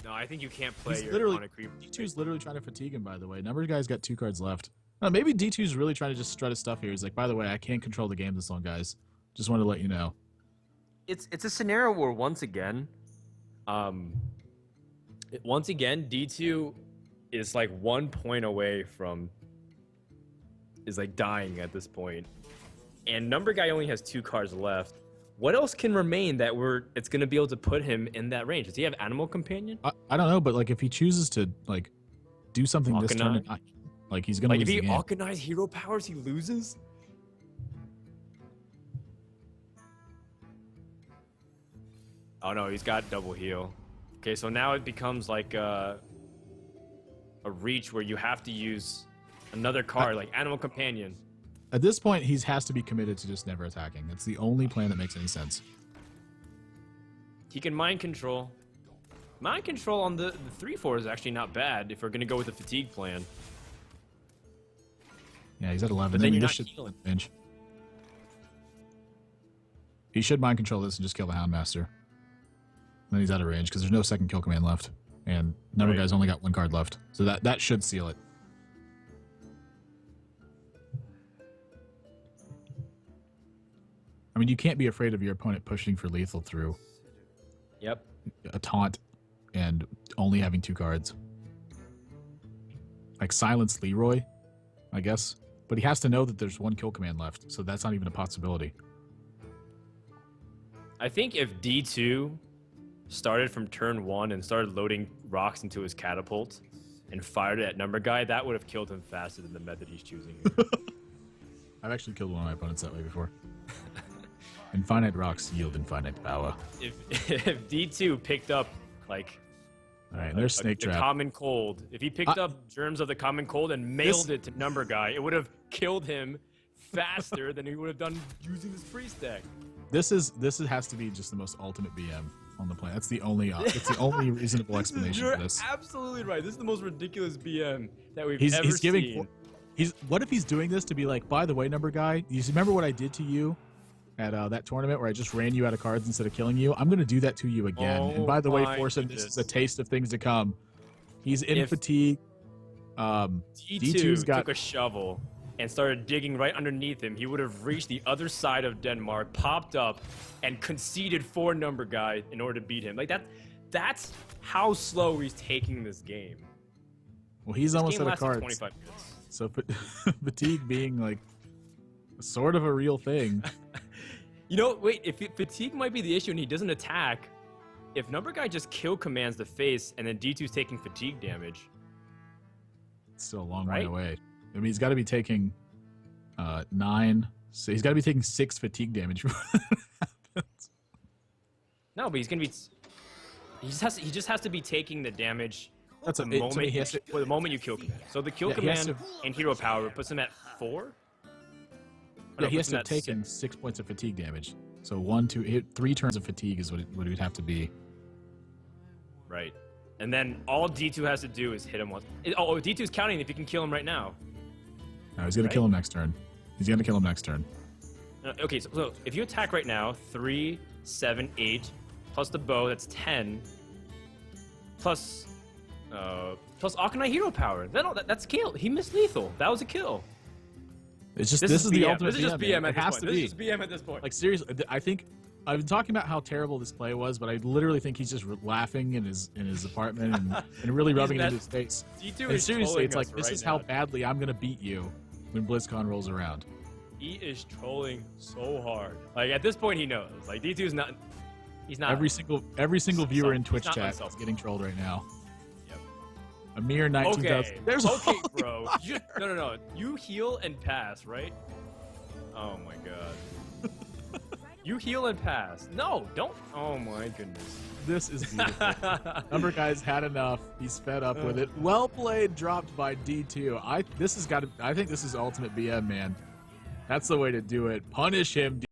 Speaker 2: No, I think you can't play
Speaker 1: He's
Speaker 2: your
Speaker 1: literally
Speaker 2: Iconic Creep.
Speaker 1: D2's literally trying to fatigue him. By the way, Numberguy's got 2 cards left. Maybe D2's really trying to just strut his stuff here. He's like, by the way, I can't control the game this long, guys. Just wanted to let you know.
Speaker 2: It's a scenario where once again, D2 is like 1 point away from dying at this point, and Numberguy only has 2 cards left. What else can remain that it's gonna be able to put him in that range? Does he have Animal Companion?
Speaker 1: I don't know, but like if he chooses to like do something this turn,
Speaker 2: Arcanine?
Speaker 1: like he's gonna
Speaker 2: Like if
Speaker 1: lose
Speaker 2: he
Speaker 1: the game.
Speaker 2: Arcanines hero powers, he loses. Oh no, he's got double heal. Okay, so now it becomes like a reach where you have to use another card, like Animal Companion.
Speaker 1: At this point, he has to be committed to just never attacking. It's the only plan that makes any sense.
Speaker 2: He can mind control. Mind control on the 3/4 is actually not bad if we're gonna go with the fatigue plan.
Speaker 1: Yeah, he's at 11.
Speaker 2: But then you're
Speaker 1: this
Speaker 2: not
Speaker 1: should
Speaker 2: healing.
Speaker 1: pinch. He should mind control this and just kill the Houndmaster. Then he's out of range because there's no second kill command left, and Numberguy's only got 1 card left, so that should seal it. I mean, you can't be afraid of your opponent pushing for lethal through
Speaker 2: Yep.
Speaker 1: a taunt and only having 2 cards. Like silence Leroy, I guess. But he has to know that there's 1 kill command left, so that's not even a possibility.
Speaker 2: I think if D2 started from turn 1 and started loading rocks into his catapult and fired it at Numberguy, that would have killed him faster than the method he's choosing.
Speaker 1: I've actually killed one of my opponents that way before. Infinite rocks yield infinite power.
Speaker 2: If D2 picked up like
Speaker 1: All right, there's Snake
Speaker 2: the
Speaker 1: Trap.
Speaker 2: common cold, if he picked up germs of the common cold and mailed it to Numberguy, it would have killed him faster than he would have done using this pre-stack.
Speaker 1: This has to be just the most ultimate BM on the planet. That's the only it's the only reasonable explanation
Speaker 2: You're
Speaker 1: for this.
Speaker 2: absolutely right. This is the most ridiculous BM that we've
Speaker 1: He's
Speaker 2: ever
Speaker 1: giving.
Speaker 2: seen.
Speaker 1: What if he's doing this to be like, by the way, number guy, you remember what I did to you at that tournament where I just ran you out of cards instead of killing you? I'm going to do that to you again. And by the way,
Speaker 2: my
Speaker 1: Forsen, this is
Speaker 2: goodness.
Speaker 1: a taste of things to come. He's in
Speaker 2: If-
Speaker 1: fatigue.
Speaker 2: D2
Speaker 1: got
Speaker 2: took a shovel and started digging right underneath him. He would have reached the other side of Denmark, popped up, and conceded 4 Numberguy in order to beat him. Like that's how slow he's taking this game.
Speaker 1: well, he's
Speaker 2: This
Speaker 1: almost
Speaker 2: game
Speaker 1: out of
Speaker 2: lasted
Speaker 1: cards.
Speaker 2: 25 minutes.
Speaker 1: So fatigue being like sort of a real thing.
Speaker 2: You know, wait, if fatigue might be the issue and he doesn't attack, if Numberguy just kill commands the face and then D2's taking fatigue damage.
Speaker 1: It's still a long way
Speaker 2: Right?
Speaker 1: away. I mean, he's got to be taking 9. So he's got to be taking 6 fatigue damage.
Speaker 2: No, but he's gonna be. He just has to be taking the damage.
Speaker 1: That's
Speaker 2: the moment you kill command. So the kill
Speaker 1: Yeah, he has
Speaker 2: command and hero power puts him at 4.
Speaker 1: Yeah, he has to have taken 6 points of fatigue damage. So 3 turns of fatigue is what it would have to be.
Speaker 2: Right. And then all D2 has to do is hit him once. D2's counting if you can kill him right now.
Speaker 1: No, he's gonna kill him next turn. He's gonna kill him next turn.
Speaker 2: Okay, so if you attack right now, 3, 7, 8, plus the bow, that's 10. Plus Akanai hero power. That's kill. He missed lethal. That was a kill.
Speaker 1: It's just this is the
Speaker 2: BM.
Speaker 1: ultimate
Speaker 2: This is just
Speaker 1: BM.
Speaker 2: BM at
Speaker 1: It
Speaker 2: this
Speaker 1: has
Speaker 2: point.
Speaker 1: to
Speaker 2: This
Speaker 1: be.
Speaker 2: is just BM at this point.
Speaker 1: Like seriously, I think I've been talking about how terrible this play was, but I literally think he's just laughing in his apartment and really rubbing it in his face.
Speaker 2: D2
Speaker 1: And
Speaker 2: is
Speaker 1: seriously,
Speaker 2: trolling
Speaker 1: it's like
Speaker 2: us
Speaker 1: this
Speaker 2: right
Speaker 1: is how
Speaker 2: now.
Speaker 1: badly I'm gonna beat you when BlizzCon rolls around.
Speaker 2: He is trolling so hard. Like at this point, he knows. Like D2's not. He's not.
Speaker 1: Every single viewer in Twitch
Speaker 2: not
Speaker 1: chat is
Speaker 2: unselfish.
Speaker 1: getting trolled right now.
Speaker 2: Yep.
Speaker 1: A mere 19,000.
Speaker 2: Okay.
Speaker 1: There's
Speaker 2: Okay,
Speaker 1: all-
Speaker 2: bro. No. You heal and pass, right? Oh my god. You heal and pass. No, don't. Oh my goodness.
Speaker 1: This is beautiful. Number guy's had enough. He's fed up with it. Well played, dropped by D2. I think this is ultimate BM, man. That's the way to do it. Punish him.